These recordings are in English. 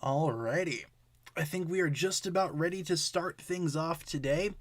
Alrighty. I think we are just about ready to start things off today.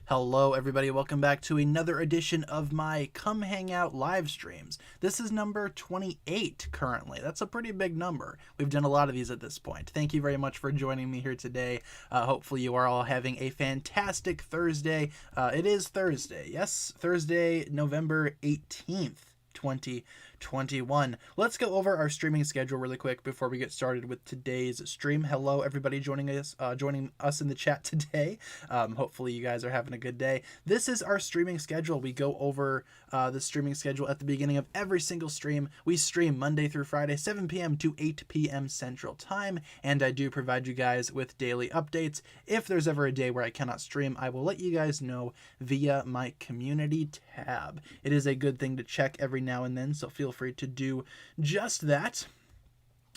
Hello, everybody. Welcome back to another edition of my Come Hang Out live streams. This is number 28 currently. That's a pretty big number. We've done a lot of these at this point. Thank you very much for joining me here today. Hopefully you are all having a fantastic Thursday. It is Thursday. Yes, Thursday, November 18th. 2021. Let's go over our streaming schedule really quick before we get started with today's stream. Hello, everybody joining us in the chat today. Hopefully you guys are having a good day. This is our streaming schedule. We go over the streaming schedule at the beginning of every single stream. We stream Monday through Friday, 7 p.m. to 8 p.m. Central Time, and I do provide you guys with daily updates. If there's ever a day where I cannot stream, I will let you guys know via my community tab. It is a good thing to check every now and then, so feel free to do just that.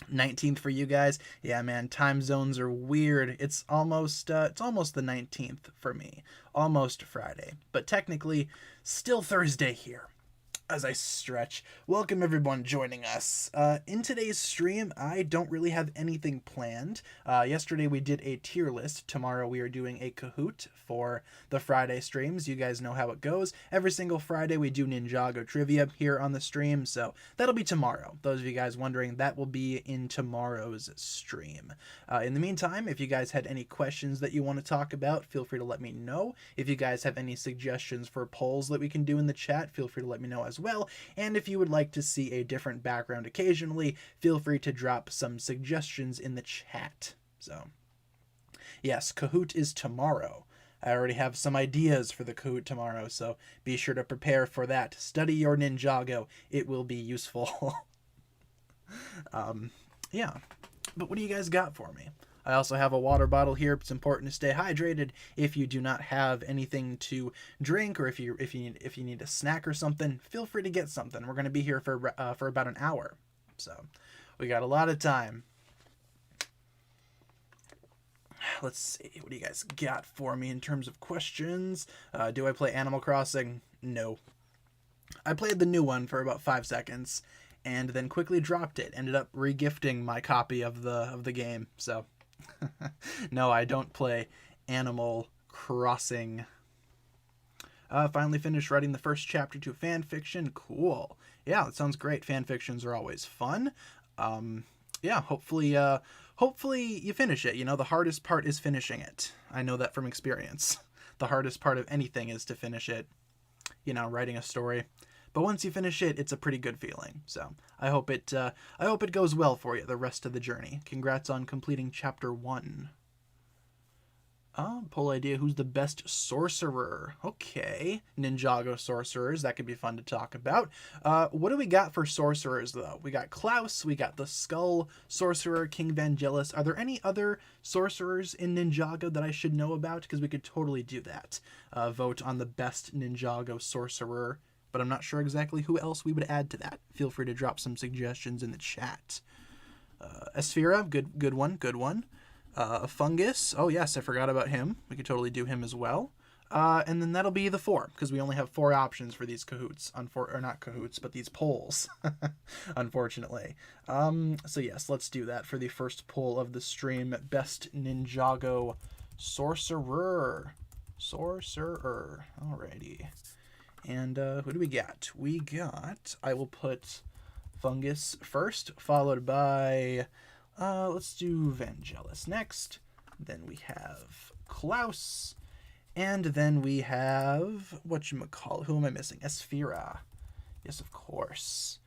19th for you guys. Yeah, man, time zones are weird. It's almost the 19th for me. Almost Friday, but technically still Thursday here. As I stretch, welcome everyone joining us. In today's stream, I don't really have anything planned. Yesterday we did a tier list. Tomorrow we are doing a Kahoot for the Friday streams. You guys know how it goes. Every single Friday we do Ninjago trivia here on the stream, so that'll be tomorrow. Those of you guys wondering, that will be in tomorrow's stream. In the meantime, if you guys had any questions that you want to talk about, feel free to let me know. If you guys have any suggestions for polls that we can do in the chat, feel free to let me know as well. And if you would like to see a different background occasionally, feel free to drop some suggestions in the chat. So, yes, Kahoot is tomorrow. I already have some ideas for the Kahoot tomorrow, so be sure to prepare for that. Study your Ninjago. It will be useful. Yeah. But what do you guys got for me? I also have a water bottle here. It's important to stay hydrated. If you do not have anything to drink, or if you need a snack or something, feel free to get something. We're going to be here for about an hour, so we got a lot of time. Let's see, what do you guys got for me in terms of questions? Do I play Animal Crossing? No. I played the new one for about 5 seconds, and then quickly dropped it. Ended up regifting my copy of the game. So, no, I don't play Animal Crossing. Finally finished writing the first chapter to fan fiction. Cool. Yeah, that sounds great. Fan fictions are always fun. Yeah, hopefully you finish it. You know, the hardest part is finishing it. I know that from experience. The hardest part of anything is to finish it. You know, writing a story. But once you finish it, it's a pretty good feeling. So I hope it goes well for you the rest of the journey. Congrats on completing chapter 1. Poll idea, who's the best sorcerer? Okay, Ninjago sorcerers, that could be fun to talk about. What do we got for sorcerers, though? We got Klaus, we got the Skull sorcerer, King Vangelis. Are there any other sorcerers in Ninjago that I should know about? Because we could totally do that. Vote on the best Ninjago sorcerer, but I'm not sure exactly who else we would add to that. Feel free to drop some suggestions in the chat. Esfira, good one. Fungus, oh yes, I forgot about him. We could totally do him as well. And then that'll be the 4, because we only have 4 options for these Kahoots. Or not Kahoots, but these polls, unfortunately. So yes, let's do that for the first poll of the stream. Best Ninjago sorcerer. Alrighty. And who do we got? I will put Fungus first, followed by, let's do Vangelis next. Then we have Klaus. And then we have, who am I missing? Esfira. Yes, of course.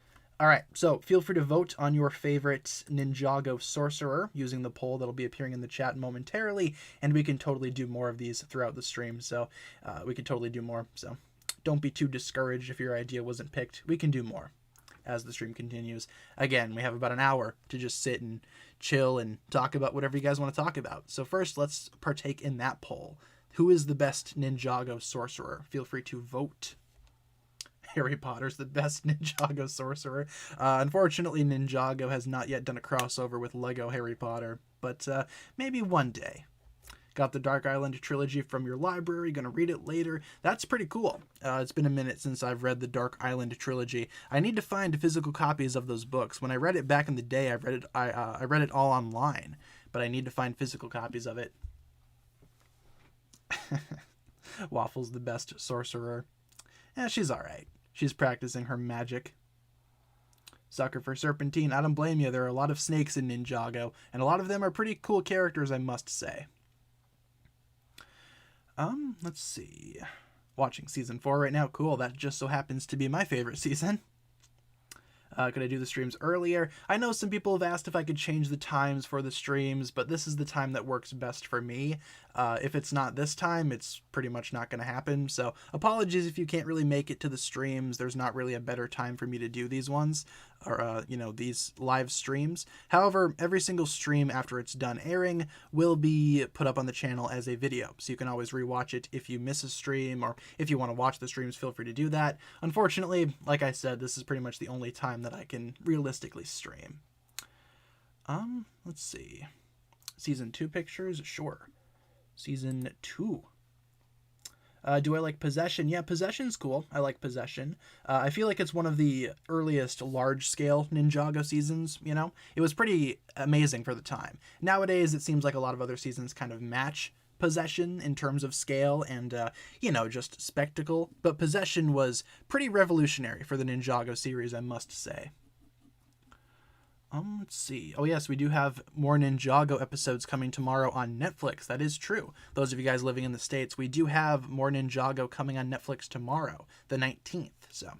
Alright, so feel free to vote on your favorite Ninjago sorcerer using the poll that'll be appearing in the chat momentarily. And we can totally do more of these throughout the stream. So we can totally do more. So don't be too discouraged if your idea wasn't picked. We can do more as the stream continues. Again, we have about an hour to just sit and chill and talk about whatever you guys want to talk about. So first, let's partake in that poll. Who is the best Ninjago sorcerer? Feel free to vote. Harry Potter's the best Ninjago sorcerer. Unfortunately, Ninjago has not yet done a crossover with Lego Harry Potter, but maybe one day. Got the Dark Island trilogy from your library, gonna read it later. That's pretty cool. It's been a minute since I've read the Dark Island trilogy. I need to find physical copies of those books. When I read it back in the day, I read it all online. but I need to find physical copies of it. Waffle's the best sorcerer. Yeah, she's alright. She's practicing her magic. Sucker for Serpentine. I don't blame you. There are a lot of snakes in Ninjago, and a lot of them are pretty cool characters, I must say. Let's see. Watching season 4 right now. Cool. That just so happens to be my favorite season. Could I do the streams earlier? I know some people have asked if I could change the times for the streams, but this is the time that works best for me. If it's not this time, it's pretty much not going to happen. So apologies if you can't really make it to the streams. There's not really a better time for me to do these ones, or, these live streams. However, every single stream after it's done airing will be put up on the channel as a video. So you can always rewatch it if you miss a stream, or if you want to watch the streams, feel free to do that. Unfortunately, like I said, this is pretty much the only time that I can realistically stream. Let's see. Season 2 pictures? Sure. Season 2. Do I like Possession? Yeah, Possession's cool. I like Possession. I feel like it's one of the earliest large-scale Ninjago seasons, you know? It was pretty amazing for the time. Nowadays, it seems like a lot of other seasons kind of match Possession in terms of scale and, just spectacle. But Possession was pretty revolutionary for the Ninjago series, I must say. Let's see. Oh, yes, we do have more Ninjago episodes coming tomorrow on Netflix. That is true. Those of you guys living in the States, we do have more Ninjago coming on Netflix tomorrow, the 19th. So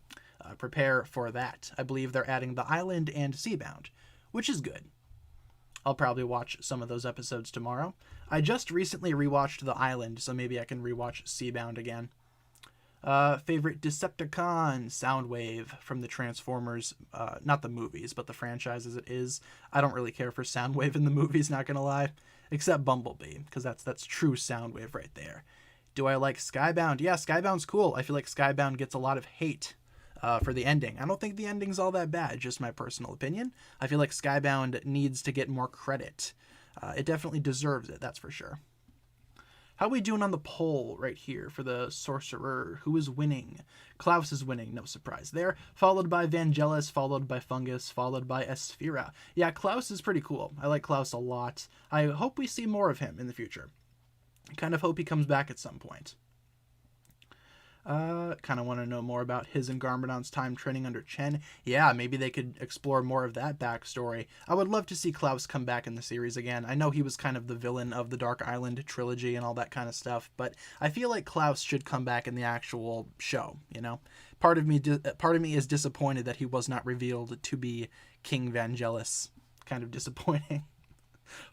prepare for that. I believe they're adding The Island and Seabound, which is good. I'll probably watch some of those episodes tomorrow. I just recently rewatched The Island, so maybe I can rewatch Seabound again. Favorite Decepticon? Soundwave from the Transformers, not the movies, but the franchise as it is. I don't really care for Soundwave in the movies, not gonna lie, except Bumblebee, because that's true Soundwave right there. Do I like Skybound? Yeah, Skybound's cool. I feel like Skybound gets a lot of hate for the ending. I don't think the ending's all that bad, just my personal opinion. I feel like Skybound needs to get more credit. It definitely deserves it, that's for sure. How are we doing on the poll right here for the Sorcerer? Who is winning? Klaus is winning, no surprise there. Followed by Vangelis, followed by Fungus, followed by Esfira. Yeah, Klaus is pretty cool. I like Klaus a lot. I hope we see more of him in the future. I kind of hope he comes back at some point. Kind of want to know more about his and Garmadon's time training under Chen. Yeah, maybe they could explore more of that backstory. I would love to see Klaus come back in the series again. I know he was kind of the villain of the Dark Island trilogy and all that kind of stuff, but I feel like Klaus should come back in the actual show, you know? Part of me is disappointed that he was not revealed to be King Vangelis. Kind of disappointing.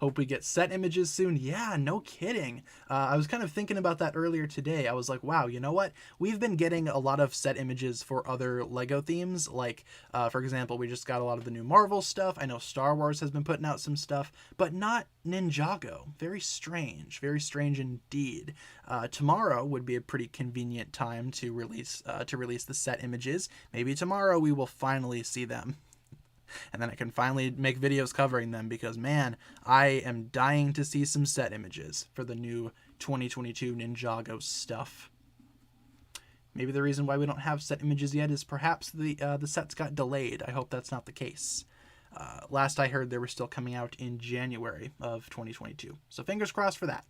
Hope we get set images soon. Yeah, no kidding. I was kind of thinking about that earlier today. I was like, wow, you know what? We've been getting a lot of set images for other LEGO themes. Like, for example, we just got a lot of the new Marvel stuff. I know Star Wars has been putting out some stuff, but not Ninjago. Very strange indeed. Tomorrow would be a pretty convenient time to release the set images. Maybe tomorrow we will finally see them. And then I can finally make videos covering them because, man, I am dying to see some set images for the new 2022 Ninjago stuff. Maybe the reason why we don't have set images yet is perhaps the sets got delayed. I hope that's not the case. Last I heard, they were still coming out in January of 2022. So fingers crossed for that.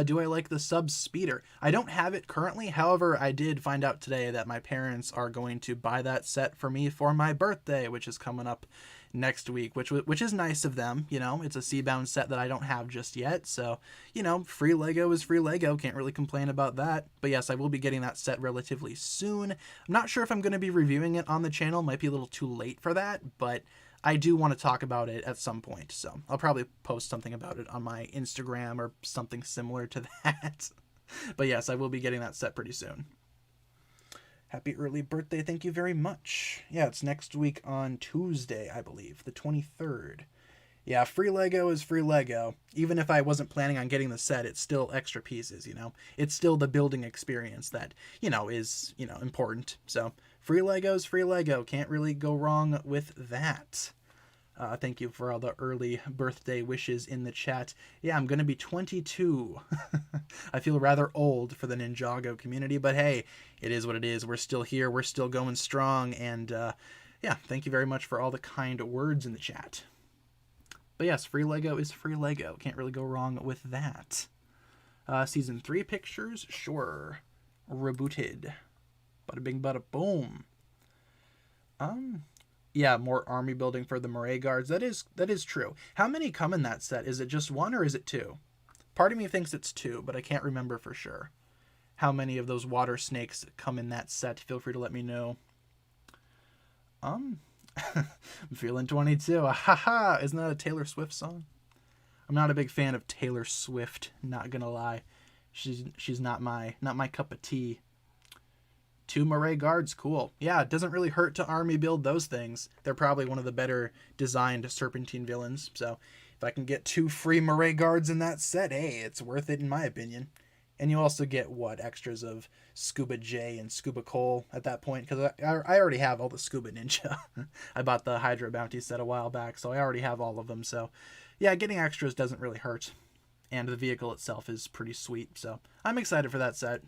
Do I like the sub speeder? I don't have it currently. However, I did find out today that my parents are going to buy that set for me for my birthday, which is coming up next week, which is nice of them. You know, it's a Seabound set that I don't have just yet. So, you know, free Lego is free Lego. Can't really complain about that. But yes, I will be getting that set relatively soon. I'm not sure if I'm going to be reviewing it on the channel. Might be a little too late for that, but I do want to talk about it at some point, so I'll probably post something about it on my Instagram or something similar to that. But yes, I will be getting that set pretty soon. Happy early birthday, thank you very much. Yeah, it's next week on Tuesday, I believe, the 23rd. Yeah, free Lego is free Lego. Even if I wasn't planning on getting the set, it's still extra pieces, you know? It's still the building experience that, is, important. So, free Lego is free Lego. Can't really go wrong with that. Thank you for all the early birthday wishes in the chat. Yeah, I'm going to be 22. I feel rather old for the Ninjago community, but hey, it is what it is. We're still here. We're still going strong. And yeah, thank you very much for all the kind words in the chat. But yes, free Lego is free Lego. Can't really go wrong with that. Season 3 pictures, sure. Rebooted. Bada bing, bada boom. Yeah, more army building for the Moray Guards. That is true. How many come in that set? Is it just one or is it two? Part of me thinks it's two, but I can't remember for sure. How many of those water snakes come in that set? Feel free to let me know. I'm feeling 22. Haha! Isn't that a Taylor Swift song? I'm not a big fan of Taylor Swift, not gonna lie. She's not my cup of tea. 2 Moray Guards, cool. Yeah, it doesn't really hurt to army build those things. They're probably one of the better designed Serpentine villains. So if I can get 2 free Moray Guards in that set, hey, it's worth it in my opinion. And you also get, what, extras of Scuba J and Scuba Cole at that point? Because I already have all the Scuba Ninja. I bought the Hydra Bounty set a while back, so I already have all of them. So yeah, getting extras doesn't really hurt. And the vehicle itself is pretty sweet. So I'm excited for that set.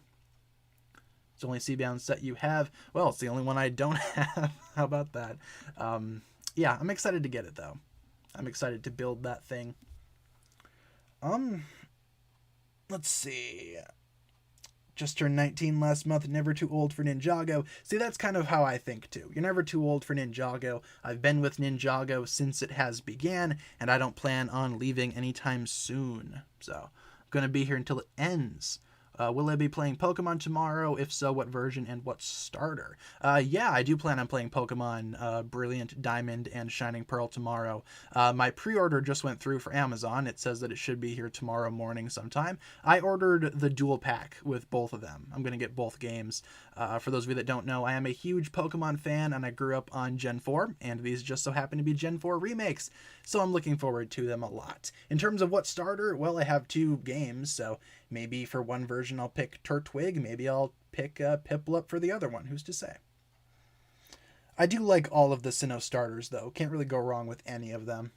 It's the only Seabound set you have. Well, it's the only one I don't have. How about that? Yeah, I'm excited to get it, though. I'm excited to build that thing. Let's see. Just turned 19 last month, never too old for Ninjago. See, that's kind of how I think, too. You're never too old for Ninjago. I've been with Ninjago since it has began, and I don't plan on leaving anytime soon. So, I'm going to be here until it ends. Will I be playing Pokemon tomorrow? If so, what version and what starter? Yeah, I do plan on playing Pokemon Brilliant Diamond and Shining Pearl tomorrow. My pre-order just went through for Amazon. It says that it should be here tomorrow morning sometime. I ordered the dual pack with both of them. I'm going to get both games. For those of you that don't know, I am a huge Pokemon fan, and I grew up on Gen 4, and these just so happen to be Gen 4 remakes, so I'm looking forward to them a lot. In terms of what starter, well, I have 2 games, so maybe for one version I'll pick Turtwig, maybe I'll pick Piplup for the other one, who's to say. I do like all of the Sinnoh starters, though. Can't really go wrong with any of them.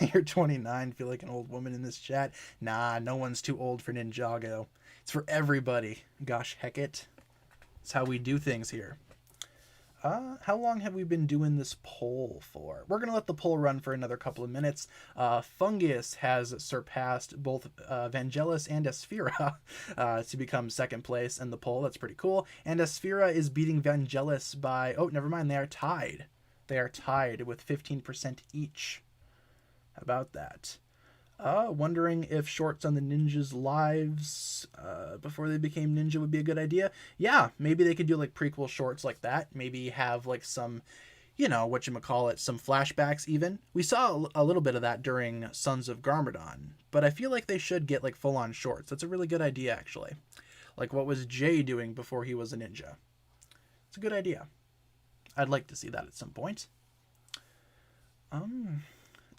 You're 29, feel like an old woman in this chat. Nah, no one's too old for Ninjago. It's for everybody. Gosh heck it. It's how we do things here. How long have we been doing this poll for? We're going to let the poll run for another couple of minutes. Fungus has surpassed both Vangelis and Esfira to become second place in the poll. That's pretty cool. And Esfira is beating Vangelis by... Oh, never mind. They are tied. They are tied with 15% each. How about that? Wondering if shorts on the ninjas' lives before they became ninja would be a good idea. Yeah, maybe they could do like prequel shorts like that. Maybe have like some, whatchamacallit, some flashbacks even. We saw a little bit of that during Sons of Garmadon, but I feel like they should get like full-on shorts. That's a really good idea, actually. Like what was Jay doing before he was a ninja? It's a good idea. I'd like to see that at some point.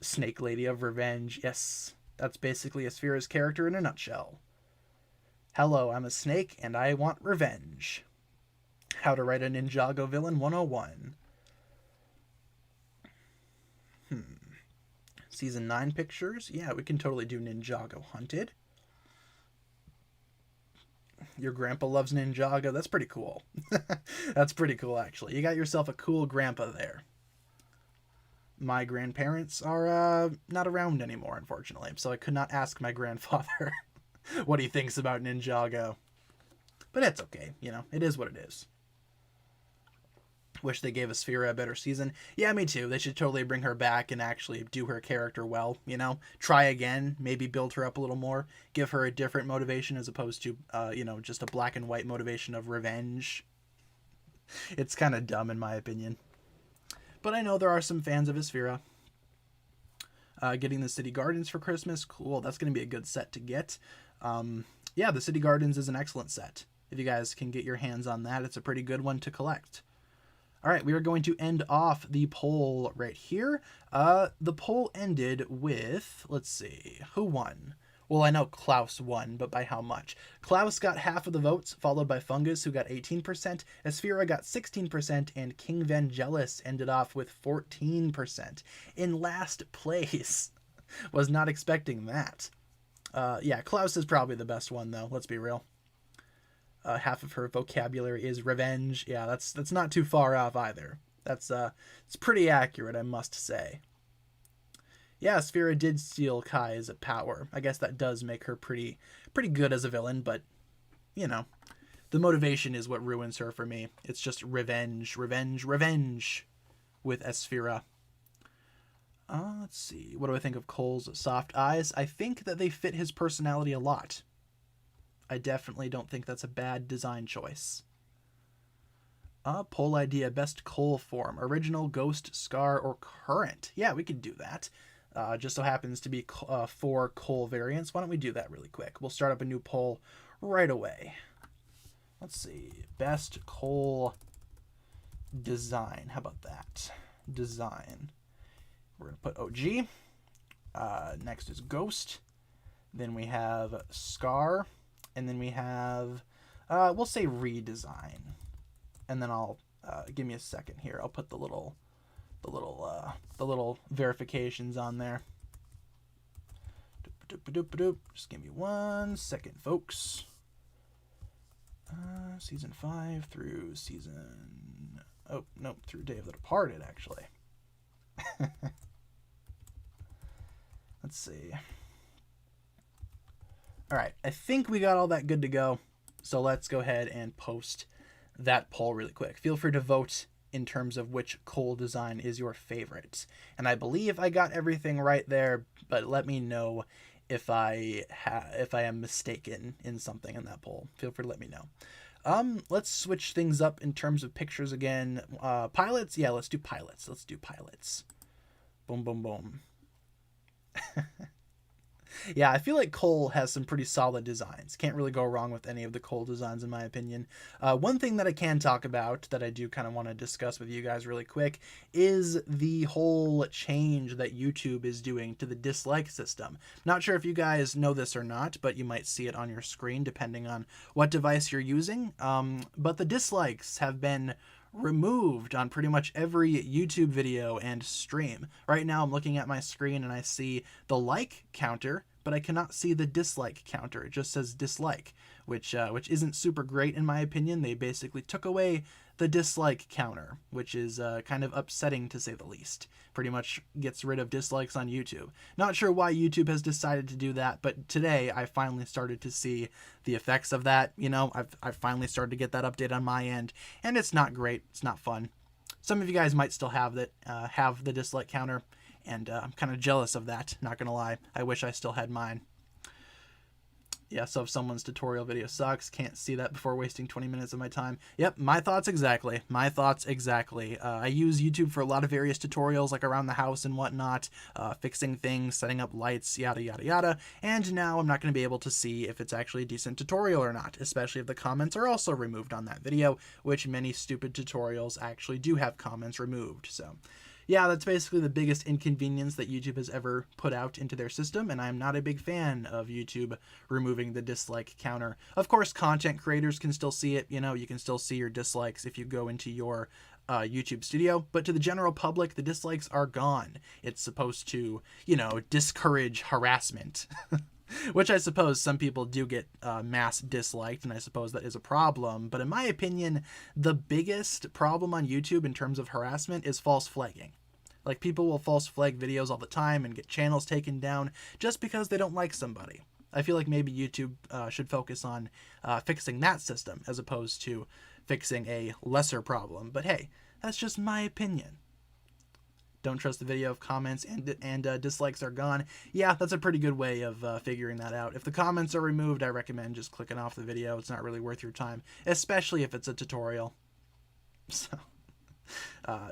Snake Lady of Revenge. Yes, that's basically Esfira's character in a nutshell. Hello, I'm a snake, and I want revenge. How to write a Ninjago villain 101. Season 9 pictures? Yeah, we can totally do Ninjago Hunted. Your grandpa loves Ninjago. That's pretty cool. That's pretty cool, actually. You got yourself a cool grandpa there. My grandparents are not around anymore, unfortunately, so I could not ask my grandfather what he thinks about Ninjago. But it's okay, it is what it is. Wish they gave Esfira a better season. Yeah, me too. They should totally bring her back and actually do her character well, Try again, maybe build her up a little more, give her a different motivation as opposed to, just a black and white motivation of revenge. It's kind of dumb in my opinion. But I know there are some fans of Esfira. Getting the City Gardens for Christmas. Cool. That's going to be a good set to get. Yeah, the City Gardens is an excellent set. If you guys can get your hands on that, it's a pretty good one to collect. All right, we are going to end off the poll right here. The poll ended with, let's see, who won? Well, I know Klaus won, but by how much? Klaus got half of the votes, followed by Fungus, who got 18%, Esfira got 16%, and King Vangelis ended off with 14%. In last place. Was not expecting that. Yeah, Klaus is probably the best one, though, let's be real. Half of her vocabulary is revenge. Yeah, that's not too far off either. It's pretty accurate, I must say. Yeah, Sphera did steal Kai's power. I guess that does make her pretty good as a villain, but you know, the motivation is what ruins her for me. It's just revenge, revenge, revenge with Esphira. Let's see. What do I think of Cole's soft eyes? I think that they fit his personality a lot. I definitely don't think that's a bad design choice. Poll idea, best Cole form. Original, Ghost, Scar, or Current. Yeah, we could do that. Just so happens to be 4 Cole variants. Why don't we do that really quick? We'll start up a new poll right away. Let's see. Best Cole design. How about that? Design. We're going to put OG. Next is Ghost. Then we have Scar. And then we have, we'll say redesign. And then I'll, give me a second here. I'll put the little verifications on there. Just give me 1 second, folks. Season 5 through season... Oh, no, through Day of the Departed, actually. Let's see. Alright, I think we got all that good to go. So let's go ahead and post that poll really quick. Feel free to vote in terms of which Cole design is your favorite. And I believe I got everything right there, but let me know if I am mistaken in something in that poll. Feel free to let me know. Let's switch things up in terms of pictures again. Pilots? Yeah, let's do pilots. Let's do pilots. Boom, boom, boom. Yeah, I feel like Cole has some pretty solid designs. Can't really go wrong with any of the Cole designs, in my opinion. One thing that I can talk about that I do kind of want to discuss with you guys really quick is the whole change that YouTube is doing to the dislike system. Not sure if you guys know this or not, but you might see it on your screen depending on what device you're using. But the dislikes have been removed on pretty much every YouTube video and stream. Right now I'm looking at my screen and I see the like counter, but I cannot see the dislike counter. It just says dislike, which isn't super great in my opinion. They basically took away the dislike counter, which is kind of upsetting to say the least. Pretty much gets rid of dislikes on YouTube. Not sure why YouTube has decided to do that, but today I finally started to see the effects of that. You know, I've finally started to get that update on my end, and it's not great. It's not fun. Some of you guys might still have that, have the dislike counter, and I'm kind of jealous of that, not gonna lie. I wish I still had mine. Yeah, so if someone's tutorial video sucks, can't see that before wasting 20 minutes of my time. Yep, my thoughts exactly. My thoughts exactly. I use YouTube for a lot of various tutorials, like around the house and whatnot, fixing things, setting up lights, yada, yada, yada. And now I'm not going to be able to see if it's actually a decent tutorial or not, especially if the comments are also removed on that video, which many stupid tutorials actually do have comments removed, so... Yeah, that's basically the biggest inconvenience that YouTube has ever put out into their system, and I'm not a big fan of YouTube removing the dislike counter. Of course, content creators can still see it. You know, you can still see your dislikes if you go into your YouTube studio, but to the general public, the dislikes are gone. It's supposed to, you know, discourage harassment. Which I suppose some people do get mass disliked, and I suppose that is a problem. But in my opinion, the biggest problem on YouTube in terms of harassment is false flagging. Like, people will false flag videos all the time and get channels taken down just because they don't like somebody. I feel like maybe YouTube should focus on fixing that system as opposed to fixing a lesser problem. But hey, that's just my opinion. Don't trust the video if comments and dislikes are gone. Yeah, that's a pretty good way of figuring that out. If the comments are removed, I recommend just clicking off the video. It's not really worth your time, especially if it's a tutorial. So,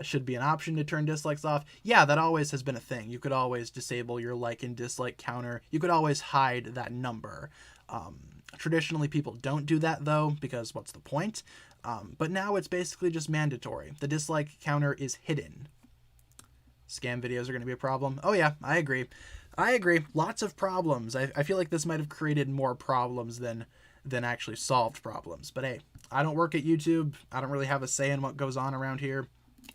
should be an option to turn dislikes off. Yeah, that always has been a thing. You could always disable your like and dislike counter. You could always hide that number. Traditionally, people don't do that, though, because what's the point? But now it's basically just mandatory. The dislike counter is hidden. Scam videos are going to be a problem. Oh yeah, I agree. Lots of problems. I feel like this might have created more problems than actually solved problems. But hey, I don't work at YouTube. I don't really have a say in what goes on around here.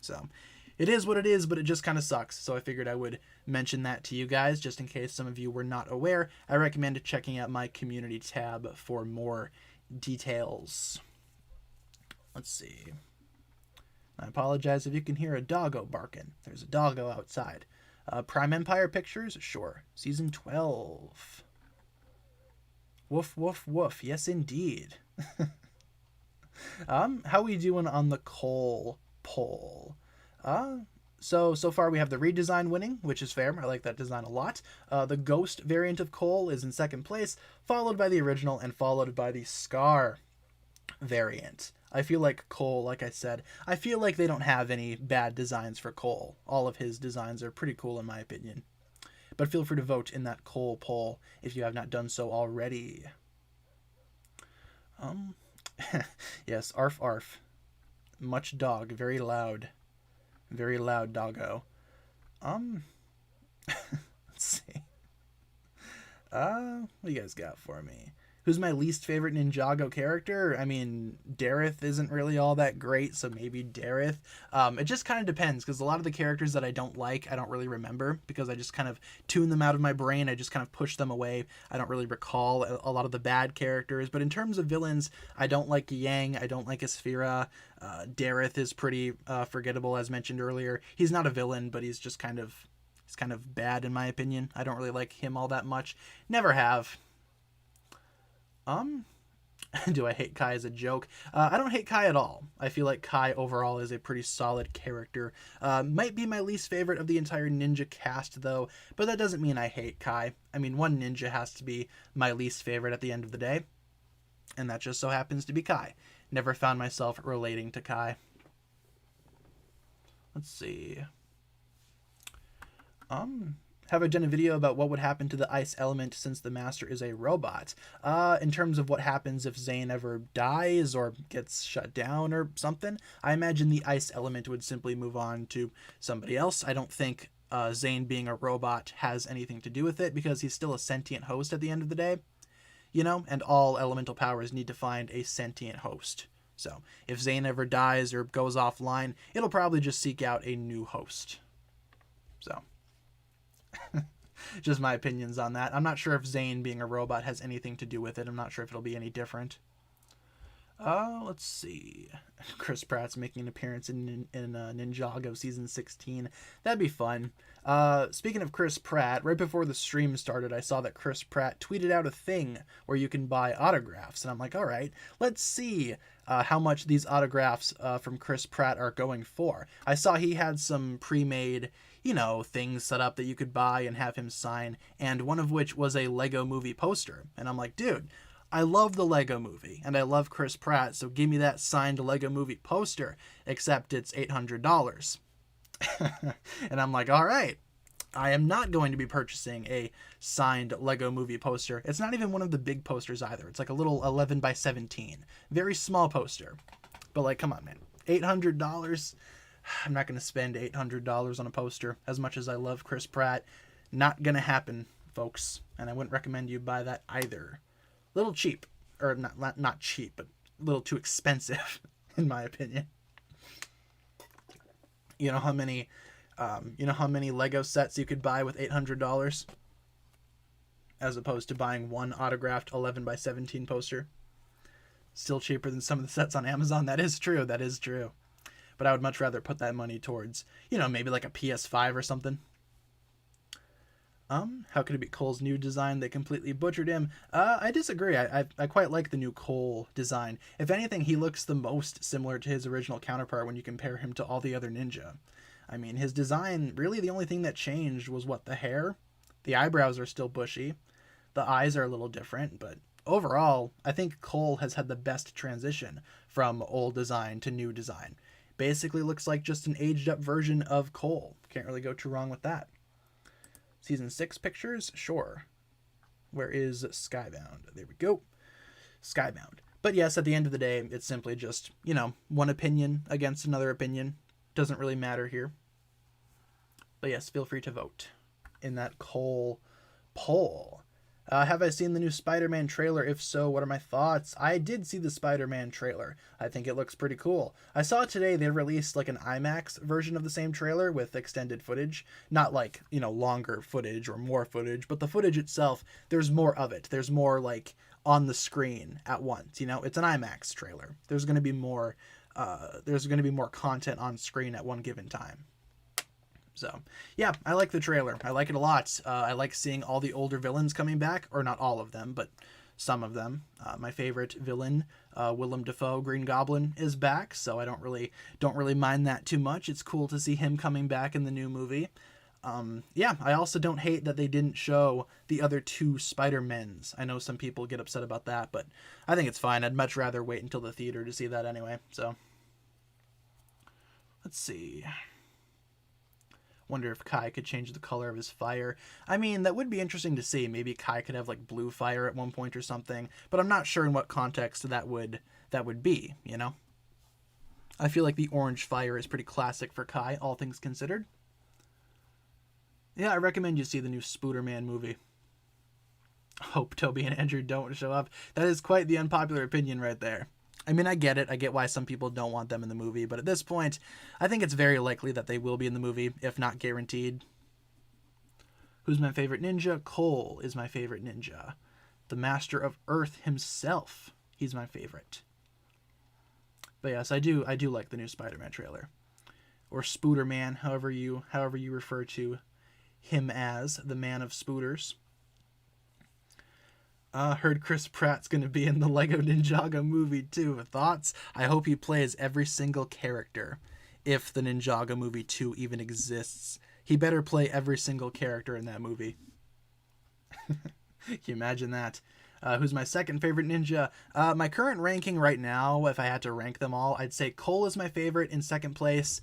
So it is what it is, but it just kind of sucks. So I figured I would mention that to you guys just in case some of you were not aware. I recommend checking out my community tab for more details. Let's see. I apologize if you can hear a doggo barking. There's a doggo outside. Prime Empire Pictures, sure. Season 12. Woof, woof, woof. Yes, indeed. How we doing on the Cole poll? So far we have the redesign winning, which is fair. I like that design a lot. The Ghost variant of Cole is in second place, followed by the original and followed by the Scar variant. I feel like Cole, like I said, I feel like they don't have any bad designs for Cole. All of his designs are pretty cool in my opinion. But feel free to vote in that Cole poll if you have not done so already. Yes, arf arf. Much dog, very loud. Very loud doggo. Let's see. What do you guys got for me? Who's my least favorite Ninjago character? I mean, Dareth isn't really all that great, so maybe Dareth. It just kind of depends, because a lot of the characters that I don't like, I don't really remember, because I just kind of tune them out of my brain. I just kind of push them away. I don't really recall a lot of the bad characters. But in terms of villains, I don't like Yang. I don't like Asphira. Dareth is pretty forgettable, as mentioned earlier. He's not a villain, but he's just kind of bad in my opinion. I don't really like him all that much. Never have. Do I hate Kai as a joke? I don't hate Kai at all. I feel like Kai overall is a pretty solid character. Might be my least favorite of the entire ninja cast though, but that doesn't mean I hate Kai. I mean, one ninja has to be my least favorite at the end of the day, and that just so happens to be Kai. Never found myself relating to Kai. Let's see. Have I done a video about what would happen to the ice element since the master is a robot? In terms of what happens if Zane ever dies or gets shut down or something, I imagine the ice element would simply move on to somebody else. I don't think Zane being a robot has anything to do with it, because he's still a sentient host at the end of the day, you know, and all elemental powers need to find a sentient host. So if Zane ever dies or goes offline, it'll probably just seek out a new host. So just my opinions on that. I'm not sure if Zane being a robot has anything to do with it. I'm not sure if it'll be any different. Let's see. Chris Pratt's making an appearance in Ninjago season 16. That'd be fun. Speaking of Chris Pratt, right before the stream started, I saw that Chris Pratt tweeted out a thing where you can buy autographs. And I'm like, all right, let's see how much these autographs from Chris Pratt are going for. I saw he had some pre-made, you know, things set up that you could buy and have him sign, and one of which was a Lego movie poster. And I'm like, dude, I love the Lego movie, and I love Chris Pratt, so give me that signed Lego movie poster, except it's $800. And I'm like, all right, I am not going to be purchasing a signed Lego movie poster. It's not even one of the big posters either. It's like a little 11 by 17. Very small poster. But like, come on, man. $800? I'm not going to spend $800 on a poster. As much as I love Chris Pratt, not going to happen, folks. And I wouldn't recommend you buy that either. A little cheap. Or not cheap, but a little too expensive, in my opinion. You know how many Lego sets you could buy with $800? As opposed to buying one autographed 11 by 17 poster. Still cheaper than some of the sets on Amazon. That is true. That is true. But I would much rather put that money towards, you know, maybe like a PS5 or something. How could it be Cole's new design? They completely butchered him. I disagree. I quite like the new Cole design. If anything, he looks the most similar to his original counterpart when you compare him to all the other ninja. I mean, his design, really the only thing that changed was what? The hair? The eyebrows are still bushy. The eyes are a little different, but overall, I think Cole has had the best transition from old design to new design. Basically looks like just an aged up version of Cole. Can't really go too wrong with that. Season 6 pictures? Sure. Where is Skybound? There we go. Skybound. But yes, at the end of the day, it's simply just, you know, one opinion against another opinion. Doesn't really matter here. But yes, feel free to vote in that Cole poll. Have I seen the new Spider-Man trailer? If so, what are my thoughts? I did see the Spider-Man trailer. I think it looks pretty cool. I saw today they released like an IMAX version of the same trailer with extended footage. Not like, you know, longer footage or more footage, but the footage itself, there's more of it. There's more like on the screen at once. You know, it's an IMAX trailer. There's going to be more content on screen at one given time. So, yeah, I like the trailer. I like it a lot. I like seeing all the older villains coming back, or not all of them, but some of them. My favorite villain, Willem Dafoe, Green Goblin, is back, so I don't really mind that too much. It's cool to see him coming back in the new movie. Yeah, I also don't hate that they didn't show the other two Spider-Mens. I know some people get upset about that, but I think it's fine. I'd much rather wait until the theater to see that anyway. So, let's see. Wonder if Kai could change the color of his fire. I mean, that would be interesting to see. Maybe Kai could have like blue fire at one point or something, but I'm not sure in what context that would be, you know? I feel like the orange fire is pretty classic for Kai, all things considered. Yeah, I recommend you see the new Spooderman movie. Hope Toby and Andrew don't show up. That is quite the unpopular opinion right there. I mean, I get it. I get why some people don't want them in the movie, but at this point, I think it's very likely that they will be in the movie, if not guaranteed. Who's my favorite ninja? Cole is my favorite ninja. The Master of Earth himself. He's my favorite. But yes, I do like the new Spider-Man trailer. Or Spooderman, however you refer to him as, the man of spooters. Heard Chris Pratt's going to be in the Lego Ninjago movie too. Thoughts? I hope he plays every single character. If the Ninjago movie 2 even exists, he better play every single character in that movie. Can you imagine that? Who's my second favorite ninja? My current ranking right now, if I had to rank them all, I'd say Cole is my favorite in second place.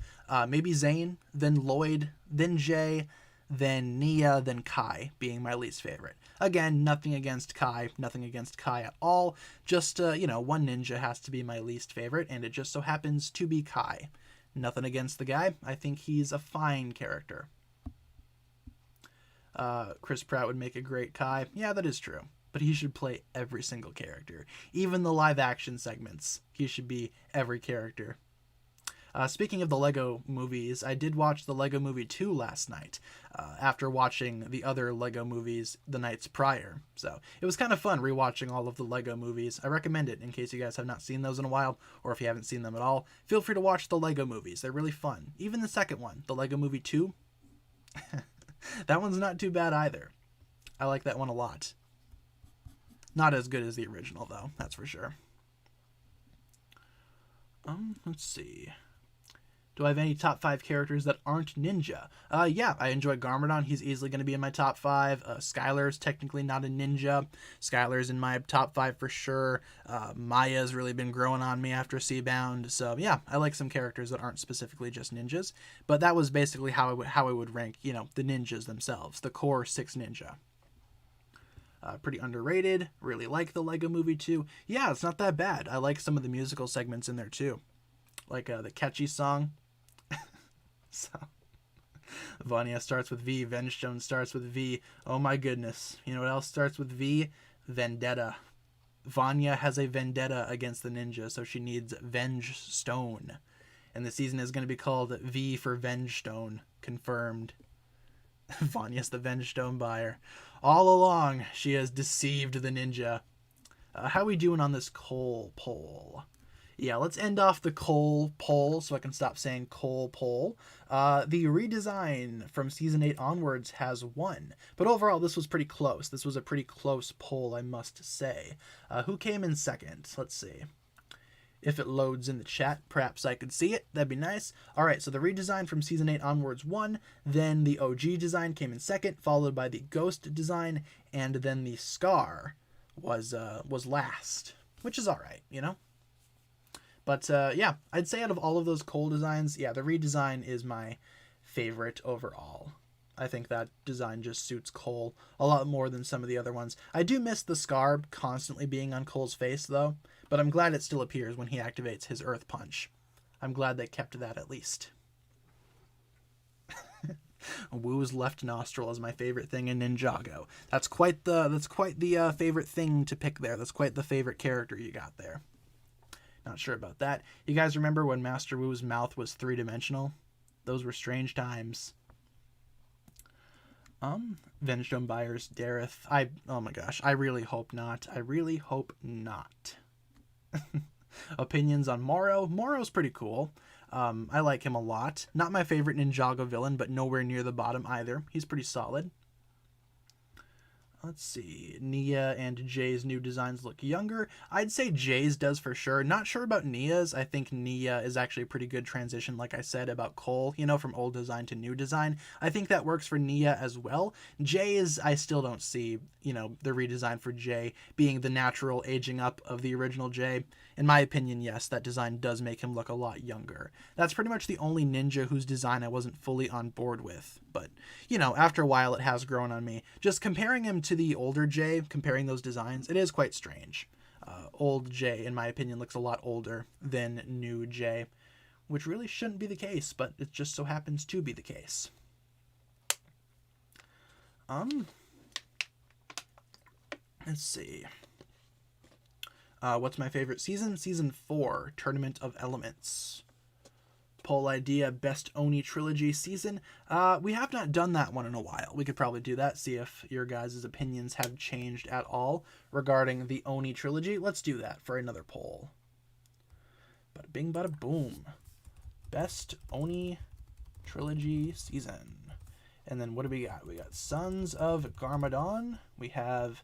Maybe Zane, then Lloyd, then Jay, then Nia, then Kai being my least favorite. Again, nothing against Kai at all. Just, one ninja has to be my least favorite, and it just so happens to be Kai. Nothing against the guy. I think he's a fine character. Chris Pratt would make a great Kai. Yeah, that is true. But he should play every single character. Even the live action segments. He should be every character. Speaking of the Lego movies, I did watch the Lego Movie 2 last night, after watching the other Lego movies the nights prior. So it was kind of fun rewatching all of the Lego movies. I recommend it in case you guys have not seen those in a while, or if you haven't seen them at all. Feel free to watch the Lego movies. They're really fun. Even the second one, the Lego Movie 2, that one's not too bad either. I like that one a lot. Not as good as the original, though, that's for sure. Let's see. Do I have any top 5 characters that aren't ninja? Yeah, I enjoy Garmadon. He's easily going to be in my top 5. Skylar's technically not a ninja. Skylar's in my top 5 for sure. Maya's really been growing on me after Seabound. So yeah, I like some characters that aren't specifically just ninjas. But that was basically how I would rank, the ninjas themselves. The core 6 ninja. Pretty underrated. Really like the Lego Movie 2. Yeah, it's not that bad. I like some of the musical segments in there too. Like the catchy song. So, Vanya starts with V. Vengestone starts with V. Oh my goodness. You know what else starts with V? Vendetta. Vanya has a vendetta against the ninja, so she needs Vengestone. And the season is going to be called V for Vengestone. Confirmed. Vanya's the Vengestone buyer. All along, she has deceived the ninja. How are we doing on this Cole poll? Yeah, let's end off the Cole poll so I can stop saying Cole poll. The redesign from Season 8 onwards has won. But overall, this was pretty close. This was a pretty close poll, I must say. Who came in second? Let's see. If it loads in the chat, perhaps I could see it. That'd be nice. Alright, so the redesign from Season 8 onwards won. Then the OG design came in second, followed by the Ghost design. And then the Scar was last. Which is alright, But, yeah, I'd say out of all of those Cole designs, yeah, the redesign is my favorite overall. I think that design just suits Cole a lot more than some of the other ones. I do miss the Scar constantly being on Cole's face, though, but I'm glad it still appears when he activates his Earth Punch. I'm glad they kept that at least. Woo's left nostril is my favorite thing in Ninjago. That's quite the favorite thing to pick there. That's quite the favorite character you got there. Not sure about that. You guys remember when Master Wu's mouth was 3-dimensional? Those were strange times. Vengestone buyers, Dareth. Oh my gosh, I really hope not. I really hope not. Opinions on Moro. Moro's pretty cool. I like him a lot. Not my favorite Ninjago villain, but nowhere near the bottom either. He's pretty solid. Let's see. Nia and Jay's new designs look younger. I'd say Jay's does for sure. Not sure about Nia's. I think Nia is actually a pretty good transition, like I said about Cole, you know, from old design to new design. I think that works for Nia as well. Jay's, I still don't see, you know, the redesign for Jay being the natural aging up of the original Jay. In my opinion, yes, that design does make him look a lot younger. That's pretty much the only ninja whose design I wasn't fully on board with. But, you know, after a while it has grown on me. Just comparing him to the older Jay, comparing those designs, it is quite strange. Old Jay, in my opinion, looks a lot older than new Jay, which really shouldn't be the case, but it just so happens to be the case. Let's see. What's my favorite season? Season 4, Tournament of Elements. Poll idea, best Oni trilogy season. We have not done that one in a while. We could probably do that, see if your guys' opinions have changed at all regarding the Oni trilogy. Let's do that for another poll. Bada bing, bada boom. Best Oni trilogy season. And then what do we got? We got Sons of Garmadon. We have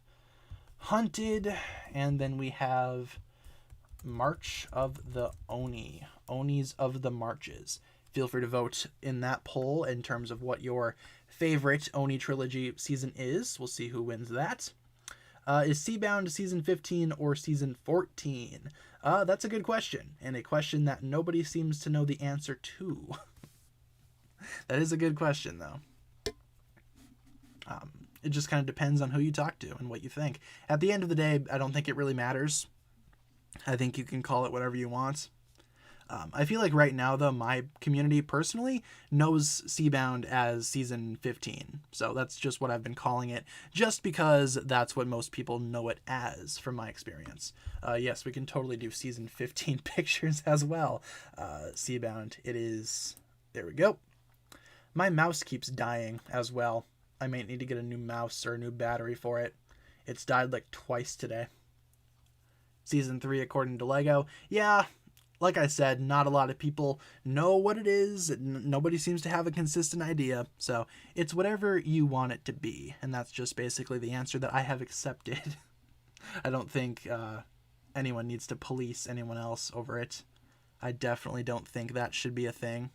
Hunted, and then we have March of the Oni. Onis of the Marches. Feel free to vote in that poll in terms of what your favorite Oni trilogy season is. We'll see who wins that. Is Seabound season 15 or season 14? That's a good question, and a question that nobody seems to know the answer to. That is a good question, though. It just kind of depends on who you talk to and what you think. At the end of the day, I don't think it really matters. I think you can call it whatever you want. I feel like right now, though, my community personally knows Seabound as season 15. So that's just what I've been calling it, just because that's what most people know it as, from my experience. Yes, we can totally do season 15 pictures as well. Seabound, it is... There we go. My mouse keeps dying as well. I might need to get a new mouse or a new battery for it. It's died like twice today. Season 3 according to LEGO. Yeah, like I said, not a lot of people know what it is. Nobody seems to have a consistent idea. So it's whatever you want it to be. And that's just basically the answer that I have accepted. I don't think anyone needs to police anyone else over it. I definitely don't think that should be a thing.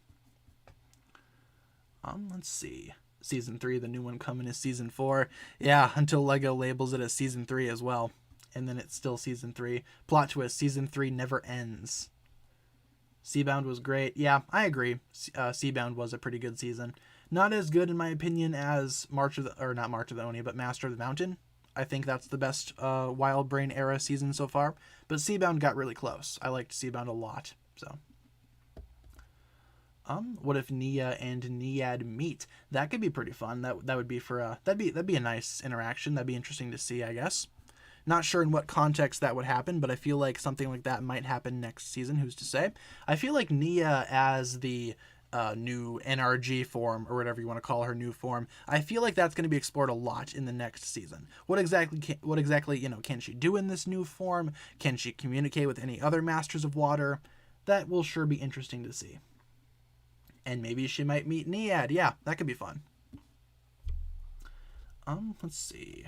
Let's see. Season 3, the new one coming is Season 4. Yeah, until LEGO labels it as Season 3 as well. And then it's still Season 3. Plot twist, Season 3 never ends. Seabound was great. Yeah, I agree. Seabound was a pretty good season. Not as good, in my opinion, as not March of the Oni, but Master of the Mountain. I think that's the best Wild Brain era season so far. But Seabound got really close. I liked Seabound a lot, so... what if Nia and Niad meet? That could be pretty fun. That would be for that'd be a nice interaction. That'd be interesting to see, I guess. Not sure in what context that would happen, but I feel like something like that might happen next season. Who's to say? I feel like Nia as the new NRG form, or whatever you want to call her new form, I feel like that's going to be explored a lot in the next season. What exactly can she do in this new form? Can she communicate with any other Masters of Water? That will sure be interesting to see. And maybe she might meet Niad. Yeah, that could be fun. Let's see.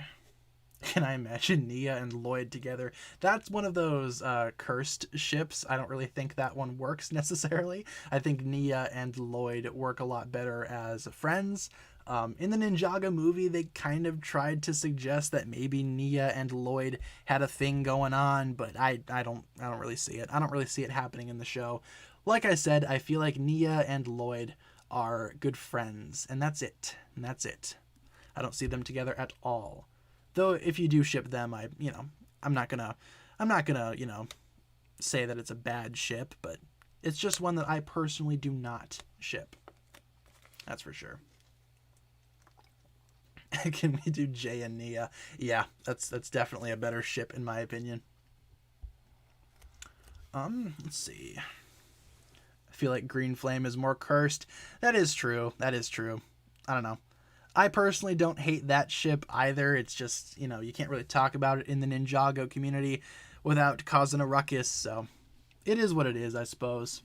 Can I imagine Nia and Lloyd together? That's one of those cursed ships. I don't really think that one works necessarily. I think Nia and Lloyd work a lot better as friends. In the Ninjago movie, they kind of tried to suggest that maybe Nia and Lloyd had a thing going on, but I don't really see it. I don't really see it happening in the show. Like I said, I feel like Nia and Lloyd are good friends, and that's it. I don't see them together at all. Though if you do ship them, I'm not gonna say that it's a bad ship, but it's just one that I personally do not ship. That's for sure. Can we do Jay and Nia? Yeah, that's definitely a better ship in my opinion. Let's see. I feel like Green Flame is more cursed. That is true. I don't know. I personally don't hate that ship either. It's just, you can't really talk about it in the Ninjago community without causing a ruckus, so it is what it is, I suppose.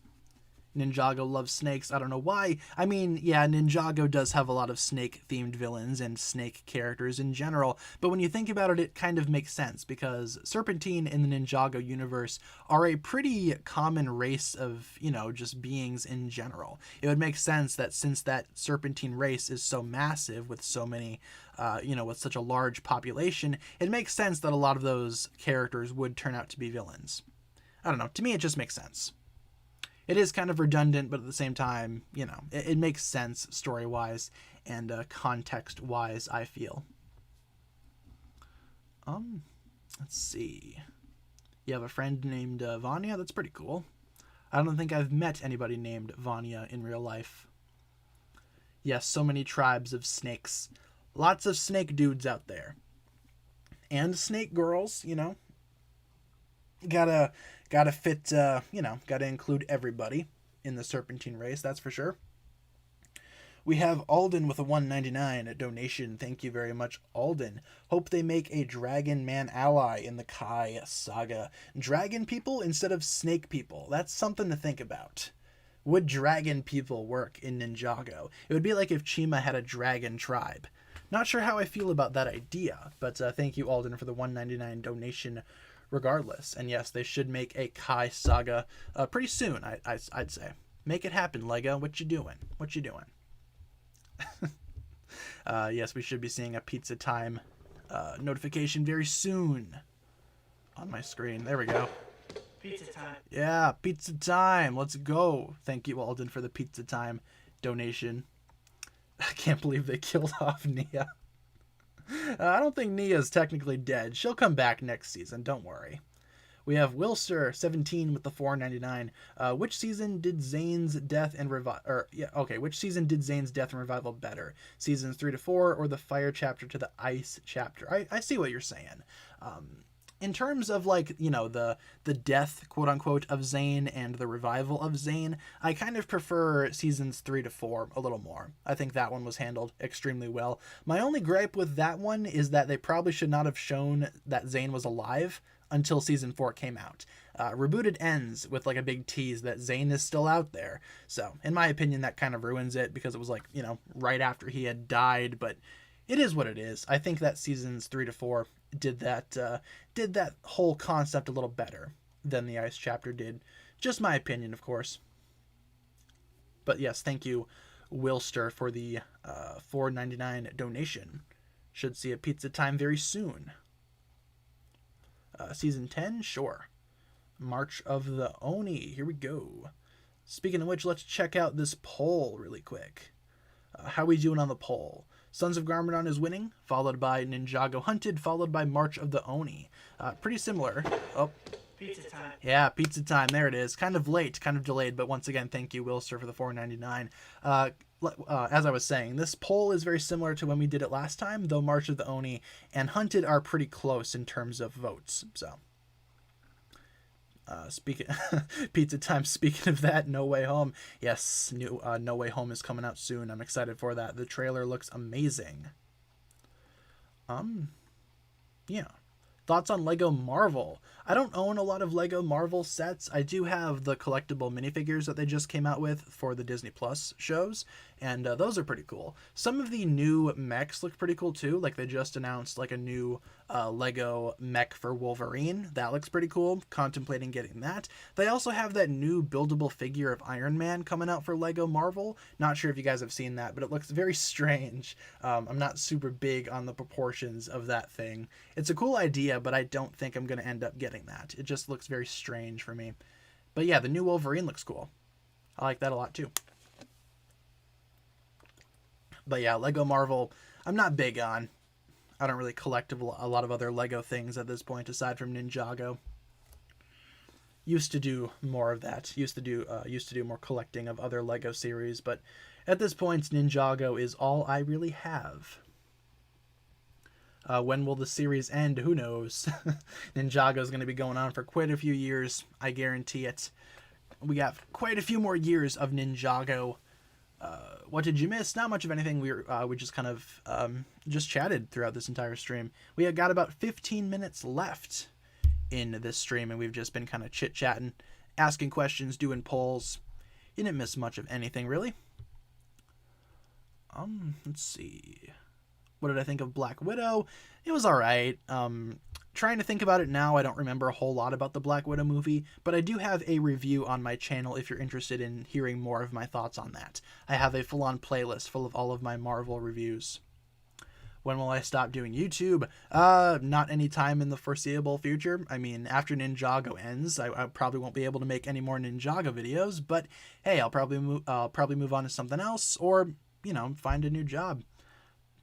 Ninjago loves snakes. I don't know why. I mean, yeah, Ninjago does have a lot of snake-themed villains and snake characters in general, but when you think about it, it kind of makes sense, because Serpentine in the Ninjago universe are a pretty common race of, just beings in general. It would make sense that since that Serpentine race is so massive with so many, with such a large population, it makes sense that a lot of those characters would turn out to be villains. I don't know. To me, it just makes sense. It is kind of redundant, but at the same time, it makes sense story-wise and context-wise, I feel. Let's see. You have a friend named Vanya? That's pretty cool. I don't think I've met anybody named Vanya in real life. Yes, so many tribes of snakes. Lots of snake dudes out there. And snake girls, Gotta fit, gotta include everybody in the Serpentine race, that's for sure. We have Alden with a $1.99 donation. Thank you very much, Alden. Hope they make a Dragon Man ally in the Kai saga. Dragon people instead of snake people. That's something to think about. Would dragon people work in Ninjago? It would be like if Chima had a dragon tribe. Not sure how I feel about that idea, but thank you, Alden, for the $1.99 donation regardless. And yes, they should make a Kai saga pretty soon, I'd say. Make it happen, Lego. What you doing? Yes, we should be seeing a pizza time notification very soon on my screen. There we go. Pizza time. Yeah, pizza time. Let's go. Thank you, Alden, for the pizza time donation. I can't believe they killed off Nia. I don't think Nia's technically dead. She'll come back next season. Don't worry. We have Wilster17 with the $4.99. Which season did Zane's death and Which season did Zane's death and revival better? Seasons 3 to 4 or the fire chapter to the ice chapter? I see what you're saying. In terms of the death, quote unquote, of Zane and the revival of Zane, I kind of prefer seasons 3 to 4 a little more. I think that one was handled extremely well. My only gripe with that one is that they probably should not have shown that Zane was alive until season 4 came out. Rebooted ends with a big tease that Zane is still out there. So in my opinion, that kind of ruins it, because it was right after he had died, but it is what it is. I think that seasons 3 to 4 did that whole concept a little better than the ice chapter did. Just my opinion, of course. But yes, thank you, Wilster, for the $4.99 donation. Should see a pizza time very soon. Season 10? Sure. March of the Oni. Here we go. Speaking of which, let's check out this poll really quick. How we doing on the poll? Sons of Garmadon is winning, followed by Ninjago Hunted, followed by March of the Oni. Pretty similar. Oh. Pizza time. Yeah, pizza time. There it is. Kind of late, kind of delayed, but once again, thank you, Wilster, for the $4.99. As I was saying, this poll is very similar to when we did it last time, though March of the Oni and Hunted are pretty close in terms of votes. So, pizza time. Speaking of that, No Way Home. Yes, new No Way Home is coming out soon. I'm excited for that. The trailer looks amazing. Yeah. Thoughts on Lego Marvel? I don't own a lot of Lego Marvel sets. I do have the collectible minifigures that they just came out with for the Disney Plus shows, and those are pretty cool. Some of the new mechs look pretty cool too. They just announced a new Lego mech for Wolverine. That looks pretty cool. Contemplating getting that. They also have that new buildable figure of Iron Man coming out for Lego Marvel. Not sure if you guys have seen that, but it looks very strange. I'm not super big on the proportions of that thing. It's a cool idea, but I don't think I'm going to end up getting that. It just looks very strange for me. But yeah, the new Wolverine looks cool. I like that a lot too. But yeah, Lego Marvel, I'm not big on. I don't really collect a lot of other Lego things at this point, aside from Ninjago. Used to do more of that. Used to do more collecting of other Lego series, but at this point, Ninjago is all I really have. When will the series end? Who knows? Ninjago is going to be going on for quite a few years. I guarantee it. We got quite a few more years of Ninjago. What did you miss? Not much of anything. We just kind of just chatted throughout this entire stream. We had got about 15 minutes left in this stream, and we've just been kind of chit-chatting, asking questions, doing polls. You didn't miss much of anything, really. Let's see. What did I think of Black Widow? It was alright. Trying to think about it now, I don't remember a whole lot about the Black Widow movie, but I do have a review on my channel if you're interested in hearing more of my thoughts on that. I have a full-on playlist full of all of my Marvel reviews. When will I stop doing YouTube? Not anytime in the foreseeable future. I mean, after Ninjago ends, I probably won't be able to make any more Ninjago videos, but hey, I'll probably move on to something else, or, you know, find a new job.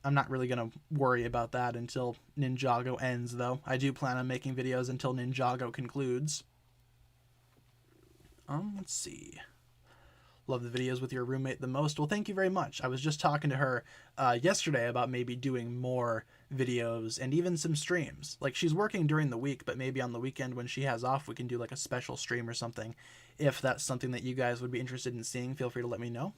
I'm not really going to worry about that until Ninjago ends, though. I do plan on making videos until Ninjago concludes. Let's see. Love the videos with your roommate the most. Well, thank you very much. I was just talking to her yesterday about maybe doing more videos and even some streams. Like, she's working during the week, but maybe on the weekend when she has off, we can do like a special stream or something. If that's something that you guys would be interested in seeing, feel free to let me know.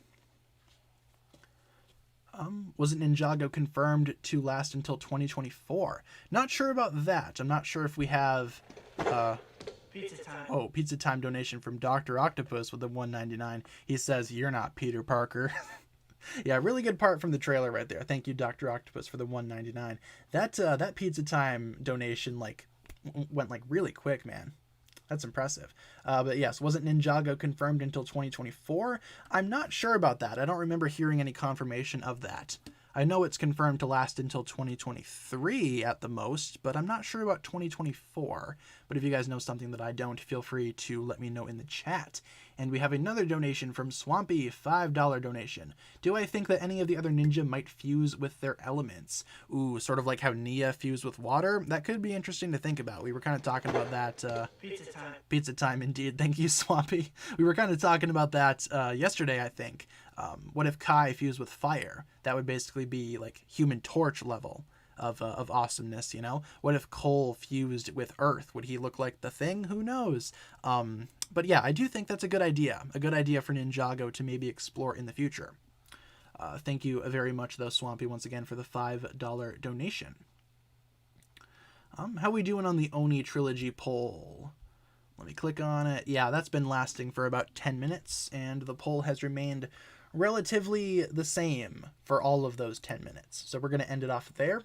Wasn't Ninjago confirmed to last until 2024? Not sure about that. I'm not sure if we have... Pizza time. Oh, pizza time donation from Dr. Octopus with the $1.99. He says, "You're not Peter Parker." Yeah, really good part from the trailer right there. Thank you, Dr. Octopus, for the $1.99. That pizza time donation went like really quick, man. That's impressive. But yes, wasn't Ninjago confirmed until 2024? I'm not sure about that. I don't remember hearing any confirmation of that. I know it's confirmed to last until 2023 at the most, but I'm not sure about 2024. But if you guys know something that I don't, feel free to let me know in the chat. And we have another donation from Swampy, $5 donation. Do I think that any of the other ninja might fuse with their elements? Ooh, sort of like how Nia fused with water? That could be interesting to think about. We were kind of talking about that. Pizza time. Pizza time, indeed. Thank you, Swampy. We were kind of talking about that yesterday, I think. What if Kai fused with fire? That would basically be like Human Torch level of awesomeness, you know? What if Cole fused with Earth? Would he look like the Thing? Who knows? But yeah, I do think that's a good idea. A good idea for Ninjago to maybe explore in the future. Thank you very much, though, Swampy, once again, for the $5 donation. How we doing on the Oni trilogy poll? Let me click on it. Yeah, that's been lasting for about 10 minutes, and the poll has remained relatively the same for all of those 10 minutes. So we're going to end it off there.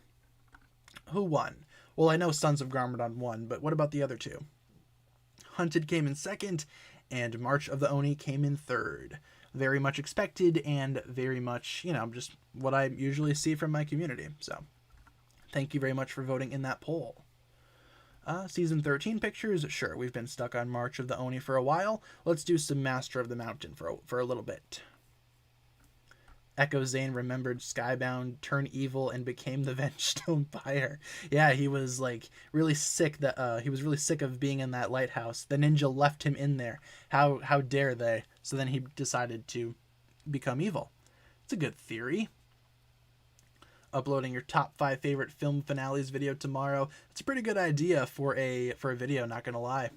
Who won? Well, I know Sons of Garmadon won, but what about the other two? Hunted came in second, and March of the Oni came in third. Very much expected, and very much, you know, just what I usually see from my community. So, thank you very much for voting in that poll. Season 13 pictures? Sure, we've been stuck on March of the Oni for a while. Let's do some Master of the Mountain for a little bit. Echo Zane remembered Skybound, turned evil, and became the Vengestone Buyer. Yeah, he was like really sick he was really sick of being in that lighthouse. The ninja left him in there. How dare they? So then he decided to become evil. It's a good theory. Uploading your top 5 favorite film finales video tomorrow. It's a pretty good idea for a video, not gonna lie.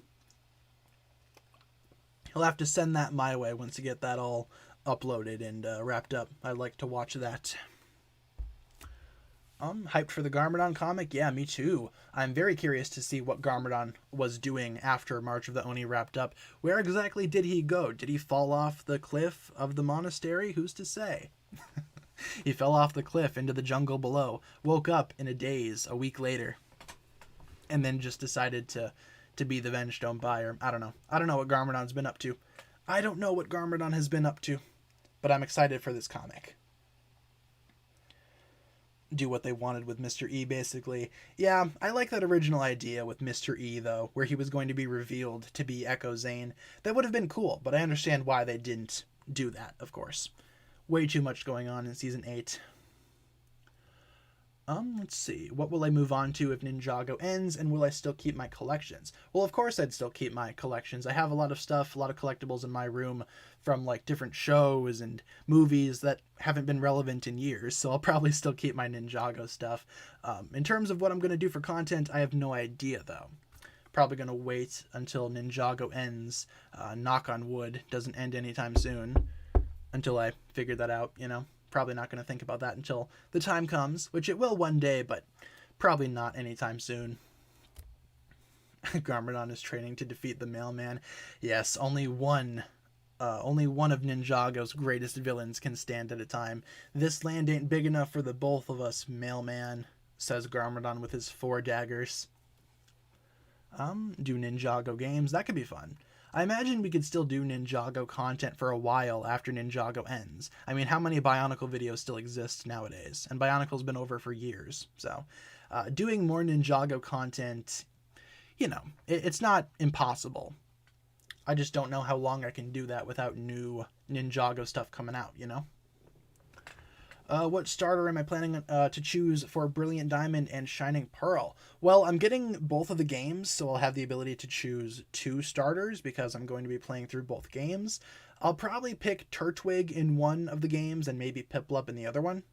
He'll have to send that my way once you get that all uploaded and wrapped up. I'd like to watch that. Hyped for the Garmadon comic? Yeah, me too. I'm very curious to see what Garmadon was doing after March of the Oni wrapped up. Where exactly did he go? Did he fall off the cliff of the monastery? Who's to say? He fell off the cliff into the jungle below, woke up in a daze a week later, and then just decided to be the Vengestone Buyer. I don't know. I don't know what Garmadon's been up to. I don't know what Garmadon has been up to, but I'm excited for this comic. Do what they wanted with Mr. E, basically. Yeah, I like that original idea with Mr. E, though, where he was going to be revealed to be Echo Zane. That would have been cool, but I understand why they didn't do that, of course. Way too much going on in Season 8. Let's see. What will I move on to if Ninjago ends, and will I still keep my collections? Well, of course I'd still keep my collections. I have a lot of stuff, a lot of collectibles in my room from, like, different shows and movies that haven't been relevant in years, so I'll probably still keep my Ninjago stuff. In terms of what I'm going to do for content, I have no idea, though. Probably going to wait until Ninjago ends. Knock on wood. Doesn't end anytime soon. Until I figure that out, you know. Probably not going to think about that until the time comes, which it will one day, but probably not anytime soon. Garmadon is training to defeat the mailman. Yes, only one Only one of Ninjago's greatest villains can stand at a time. This land ain't big enough for the both of us, mailman, says Garmadon with his 4 daggers. Do Ninjago games. That could be fun. I imagine we could still do Ninjago content for a while after Ninjago ends. I mean, how many Bionicle videos still exist nowadays? And Bionicle's been over for years. So, doing more Ninjago content, you know, it's not impossible. I just don't know how long I can do that without new Ninjago stuff coming out, you know? What starter am I planning to choose for Brilliant Diamond and Shining Pearl? Well, I'm getting both of the games, so I'll have the ability to choose 2 starters because I'm going to be playing through both games. I'll probably pick Turtwig in one of the games and maybe Piplup in the other one.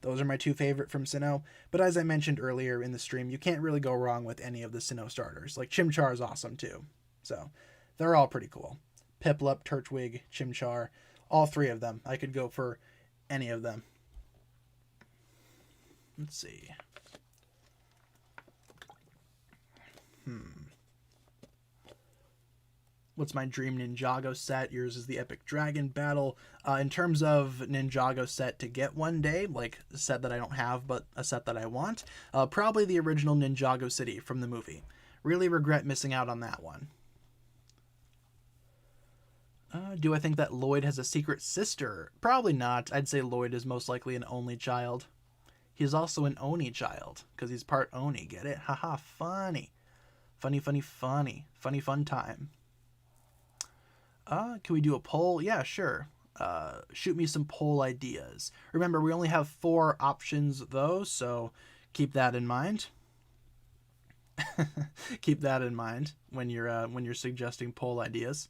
Those are my 2 favorite from Sinnoh, but as I mentioned earlier in the stream, you can't really go wrong with any of the Sinnoh starters. Like, Chimchar is awesome too. So, they're all pretty cool. Piplup, Turtwig, Chimchar, all 3 of them. I could go for any of them. Let's see. What's my dream Ninjago set? Yours is the Epic Dragon Battle. In terms of Ninjago set to get one day, like a set that I don't have, but a set that I want, probably the original Ninjago City from the movie. Really regret missing out on that one. Do I think that Lloyd has a secret sister? Probably not. I'd say Lloyd is most likely an only child. He's also an Oni child, because he's part Oni, get it? Haha, funny. Funny, funny, funny. Funny, fun time. Can we do a poll? Yeah, sure. Shoot me some poll ideas. Remember, we only have 4 options, though, so keep that in mind. Keep that in mind when you're suggesting poll ideas.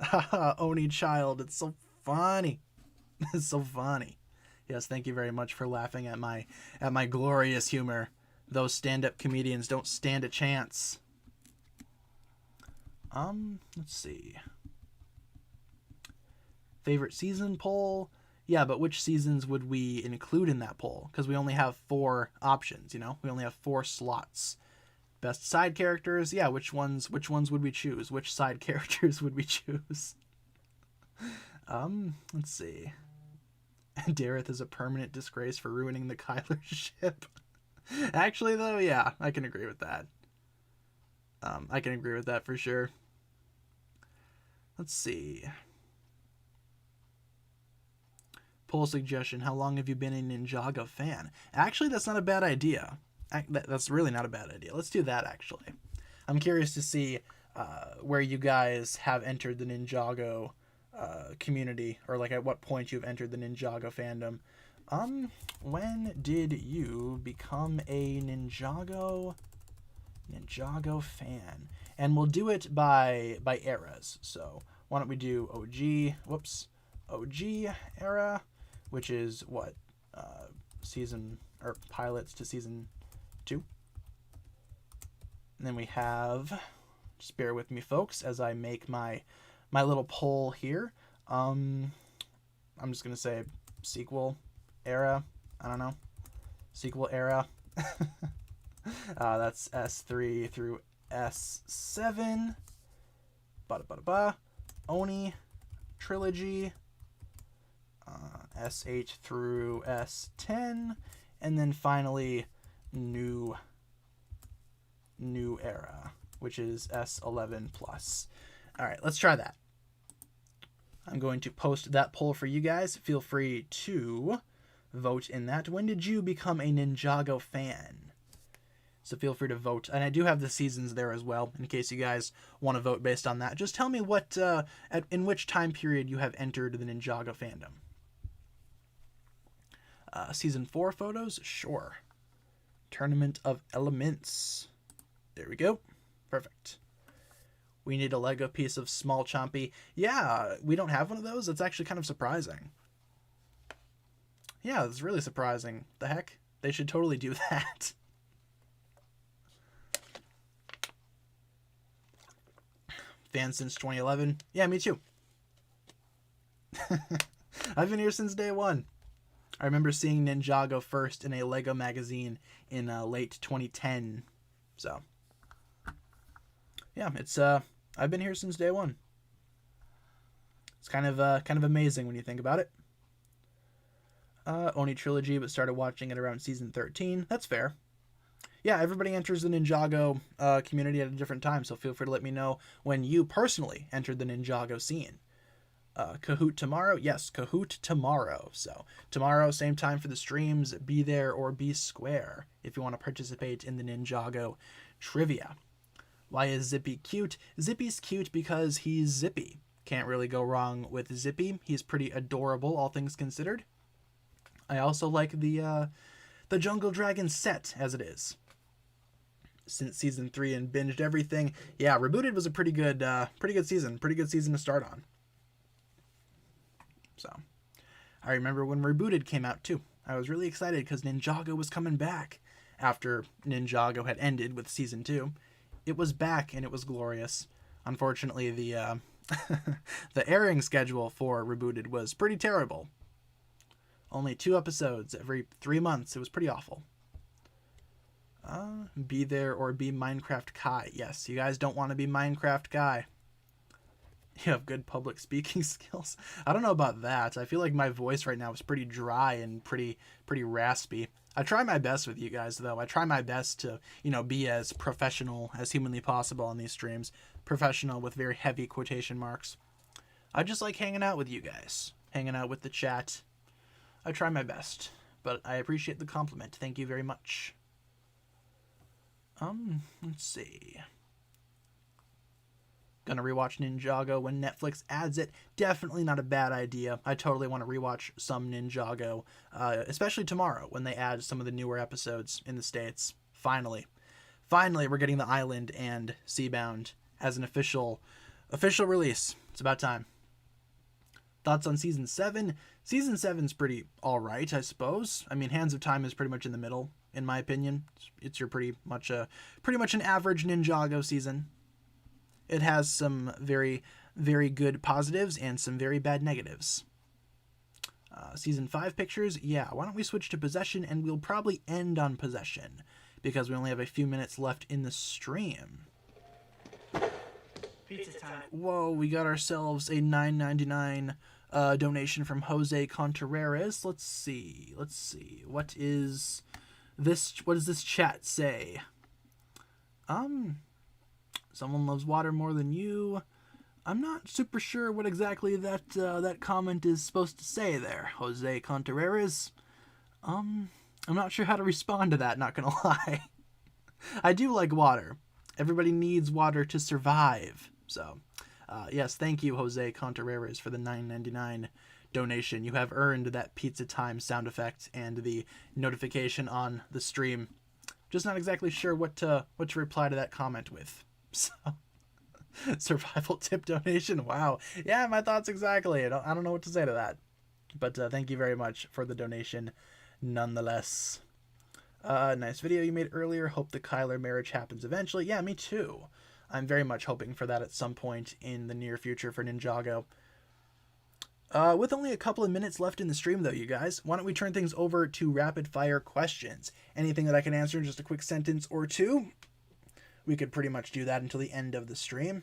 Haha, Oni child, it's so funny. It's so funny. Yes, thank you very much for laughing at my glorious humor. Those stand-up comedians don't stand a chance. Let's see. Favorite season poll? Yeah, but which seasons would we include in that poll? Because we only have 4 options, you know? We only have 4 slots. Best side characters? Yeah, which ones would we choose? Which side characters would we choose? Let's see. Dareth is a permanent disgrace for ruining the Kyler ship. Actually, though, yeah, I can agree with that. I can agree with that for sure. Let's see. Poll suggestion, how long have you been a Ninjago fan? Actually, that's not a bad idea. That's really not a bad idea. Let's do that, actually. I'm curious to see where you guys have entered the Ninjago community, or like at what point you've entered the Ninjago fandom. When did you become a Ninjago fan? And we'll do it by eras. So why don't we do OG era, which is what, season, or pilots to season 2. And then we have, just bear with me folks as I make my little poll here. I'm just gonna say sequel era. I don't know, sequel era. That's S3 through S7. Oni trilogy. S8 through S10, and then finally new era, which is S11 plus. All right, let's try that. I'm going to post that poll for you guys. Feel free to vote in that. When did you become a Ninjago fan? So feel free to vote. And I do have the seasons there as well, in case you guys want to vote based on that. Just tell me what in which time period you have entered the Ninjago fandom. Season 4 photos? Sure. Tournament of Elements. There we go. Perfect. We need a Lego piece of Small Chompy. Yeah, we don't have one of those? That's actually kind of surprising. Yeah, it's really surprising. The heck? They should totally do that. Fan since 2011. Yeah, me too. I've been here since day one. I remember seeing Ninjago first in a Lego magazine in late 2010. So, yeah, it's I've been here since day one. It's kind of amazing when you think about it. Only trilogy, but started watching it around season 13. That's fair. Yeah, everybody enters the Ninjago community at a different time, so feel free to let me know when you personally entered the Ninjago scene. Kahoot tomorrow? Yes, Kahoot tomorrow. So, tomorrow, same time for the streams. Be there or be square if you want to participate in the Ninjago trivia. Why is Zippy cute? Zippy's cute because he's Zippy. Can't really go wrong with Zippy. He's pretty adorable, all things considered. I also like the Jungle Dragon set as it is. Since season 3 and binged everything. Yeah, Rebooted was a pretty good season. Pretty good season to start on. So, I remember when Rebooted came out too. I was really excited because Ninjago was coming back after Ninjago had ended with season 2. It was back and it was glorious. Unfortunately, the the airing schedule for Rebooted was pretty terrible. Only 2 episodes every 3 months. It was pretty awful. Be there or be Minecraft Kai. Yes, you guys don't want to be Minecraft Kai. You have good public speaking skills. I don't know about that. I feel like my voice right now is pretty dry and pretty raspy. I try my best with you guys, though. I try my best to, be as professional as humanly possible on these streams. Professional with very heavy quotation marks. I just like hanging out with you guys. Hanging out with the chat. I try my best, but I appreciate the compliment. Thank you very much. Let's see. Gonna rewatch Ninjago when Netflix adds it. Definitely not a bad idea. I totally want to rewatch some Ninjago, especially tomorrow when they add some of the newer episodes in the States. Finally, we're getting the Island and Seabound as an official release. It's about time. Thoughts on season 7? Season 7's pretty alright, I suppose. I mean, Hands of Time is pretty much in the middle, in my opinion. It's your pretty much an average Ninjago season. It has some very, very good positives and some very bad negatives. Season 5 pictures, yeah, why don't we switch to Possession, and we'll probably end on Possession, because we only have a few minutes left in the stream. Pizza time. Whoa, we got ourselves a $9.99 donation from Jose Contreras. Let's see. What does this chat say? Someone loves water more than you. I'm not super sure what exactly that comment is supposed to say there, Jose Contreras. I'm not sure how to respond to that, not gonna lie. I do like water. Everybody needs water to survive. So, yes, thank you, Jose Contreras, for the $9.99 donation. You have earned that pizza time sound effect and the notification on the stream. Just not exactly sure what to reply to that comment with. So, survival tip donation. Wow. Yeah, my thoughts exactly. I don't know what to say to that. But thank you very much for the donation nonetheless. Nice video you made earlier. Hope the Kyler marriage happens eventually. Yeah, me too. I'm very much hoping for that at some point in the near future for Ninjago. With only a couple of minutes left in the stream, though, you guys, why don't we turn things over to rapid-fire questions? Anything that I can answer in just a quick sentence or two? We could pretty much do that until the end of the stream.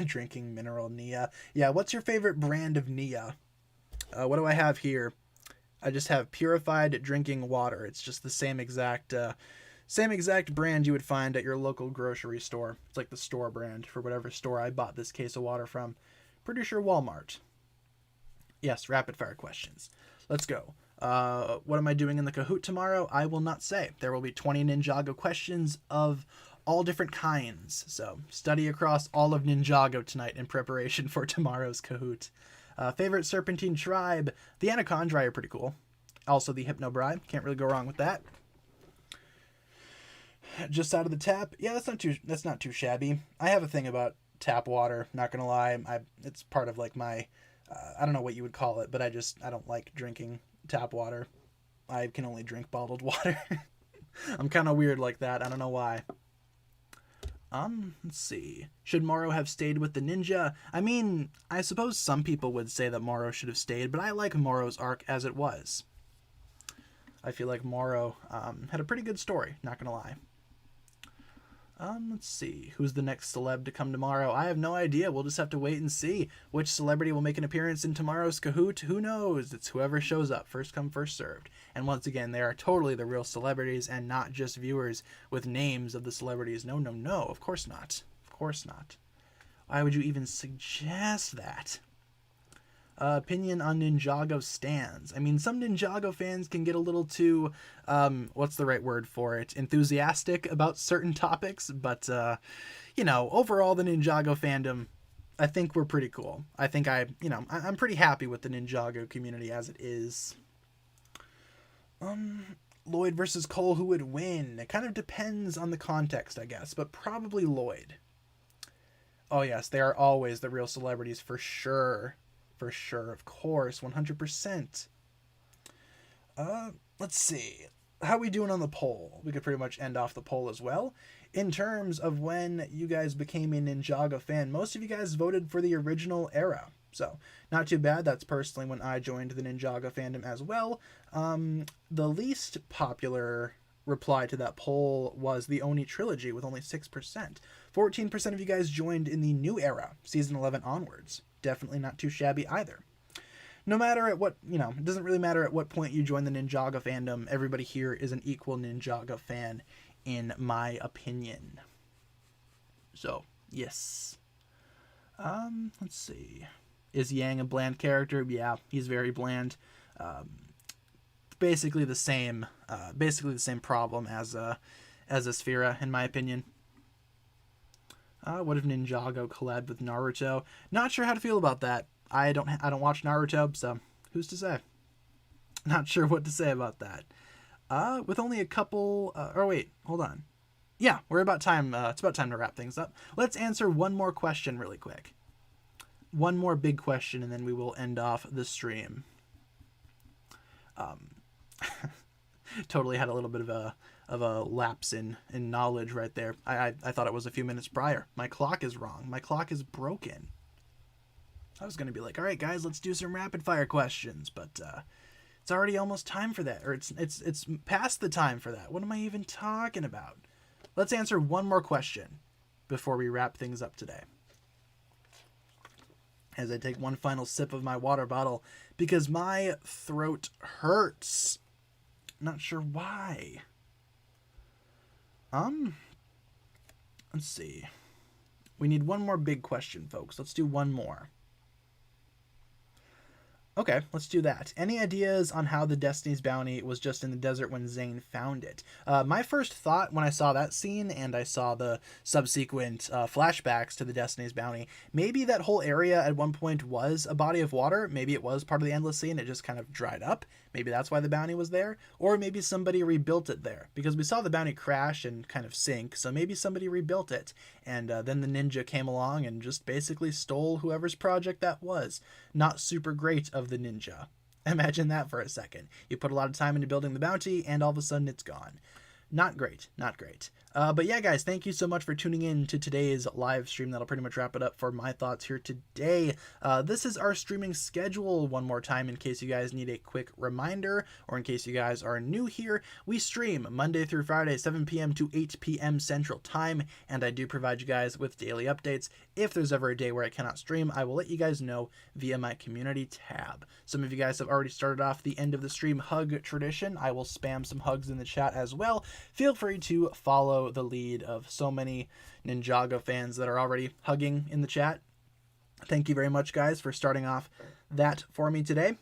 Drinking mineral Nia. Yeah, what's your favorite brand of Nia? What do I have here? I just have purified drinking water. It's just the same exact brand you would find at your local grocery store. It's like the store brand for whatever store I bought this case of water from. Pretty sure Walmart. Yes, rapid fire questions. Let's go. What am I doing in the Kahoot tomorrow? I will not say. There will be 20 Ninjago questions of all different kinds. So study across all of Ninjago tonight in preparation for tomorrow's Kahoot. Favorite Serpentine tribe? The Anacondri are pretty cool. Also the Hypnobri. Can't really go wrong with that. Just out of the tap? Yeah, that's not too shabby. I have a thing about tap water, not gonna lie. It's part of like my I don't know what you would call it, but I don't like drinking tap water. I can only drink bottled water. I'm kind of weird like that. I don't know why. Let's see. Should Moro have stayed with the ninja? I mean, I suppose some people would say that Moro should have stayed, but I like Moro's arc as it was. I feel like Moro had a pretty good story, not gonna lie. Let's see. Who's the next celeb to come tomorrow? I have no idea. We'll just have to wait and see. Which celebrity will make an appearance in tomorrow's Kahoot? Who knows? It's whoever shows up. First come, first served. And once again, they are totally the real celebrities and not just viewers with names of the celebrities. No, no, no. Of course not. Of course not. Why would you even suggest that? Opinion on Ninjago stands. I mean, some Ninjago fans can get a little too, what's the right word for it? Enthusiastic about certain topics, but, you know, overall the Ninjago fandom, I think we're pretty cool. I think I'm pretty happy with the Ninjago community as it is. Lloyd versus Cole, who would win? It kind of depends on the context, I guess, but probably Lloyd. Oh yes, they are always the real celebrities for sure. For sure, of course, 100%. Let's see. How are we doing on the poll? We could pretty much end off the poll as well. In terms of when you guys became a Ninjago fan, most of you guys voted for the original era. So, not too bad. That's personally when I joined the Ninjago fandom as well. The least popular reply to that poll was the Oni trilogy with only 6%. 14% of you guys joined in the new era, season 11 onwards. Definitely not too shabby either. No matter at what, it doesn't really matter at what point you join the Ninjago fandom, everybody here is an equal Ninjago fan, in my opinion. So, yes. Let's see. Is Yang a bland character? Yeah, he's very bland. Basically the same problem as a Sphera, in my opinion. What if Ninjago collabed with Naruto? Not sure how to feel about that. I don't watch Naruto, so who's to say? Not sure what to say about that. With only a couple. Wait, hold on. Yeah, we're about time. It's about time to wrap things up. Let's answer one more question really quick. One more big question, and then we will end off the stream. Totally had a little bit of a lapse in knowledge right there. I thought it was a few minutes prior. My clock is wrong. My clock is broken. I was going to be like, all right, guys, let's do some rapid fire questions, but it's already almost time for that, or it's past the time for that. What am I even talking about? Let's answer one more question before we wrap things up today. As I take one final sip of my water bottle because my throat hurts. Not sure why. Let's see. We need one more big question, folks. Let's do one more. Okay, let's do that. Any ideas on how the Destiny's Bounty was just in the desert when Zane found it? My first thought when I saw that scene and I saw the subsequent flashbacks to the Destiny's Bounty, maybe that whole area at one point was a body of water. Maybe it was part of the Endless Sea and it just kind of dried up. Maybe that's why the bounty was there. Or maybe somebody rebuilt it there. Because we saw the bounty crash and kind of sink, so maybe somebody rebuilt it. And then the ninja came along and just basically stole whoever's project that was. Not super great of the ninja. Imagine that for a second. You put a lot of time into building the bounty and all of a sudden it's gone. Not great, not great. But yeah, guys, thank you so much for tuning in to today's live stream. That'll pretty much wrap it up for my thoughts here today. This is our streaming schedule one more time in case you guys need a quick reminder or in case you guys are new here. We stream Monday through Friday, 7 p.m. to 8 p.m. Central Time, and I do provide you guys with daily updates. If there's ever a day where I cannot stream, I will let you guys know via my community tab. Some of you guys have already started off the end of the stream hug tradition. I will spam some hugs in the chat as well. Feel free to follow the lead of so many Ninjago fans that are already hugging in the chat. Thank you very much, guys, for starting off that for me today.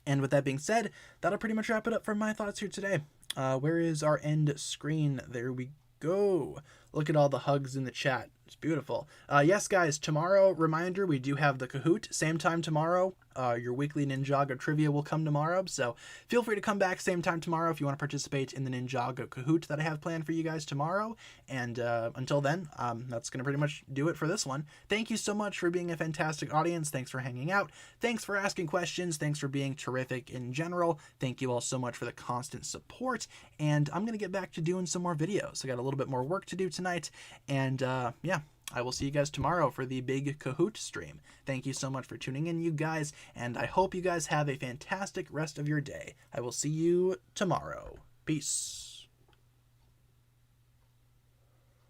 And with that being said, that'll pretty much wrap it up for my thoughts here today. Where is our end screen? There we go. Look at all the hugs in the chat. It's beautiful. Yes, guys, tomorrow, reminder, we do have the Kahoot. Same time tomorrow. Your weekly Ninjago trivia will come tomorrow, so feel free to come back same time tomorrow if you want to participate in the Ninjago Kahoot that I have planned for you guys tomorrow. And until then, that's going to pretty much do it for this one. Thank you so much for being a fantastic audience. Thanks for hanging out. Thanks for asking questions. Thanks for being terrific in general. Thank you all so much for the constant support. And I'm going to get back to doing some more videos. I got a little bit more work to do tonight. And yeah. I will see you guys tomorrow for the big Kahoot stream. Thank you so much for tuning in, you guys, and I hope you guys have a fantastic rest of your day. I will see you tomorrow. Peace.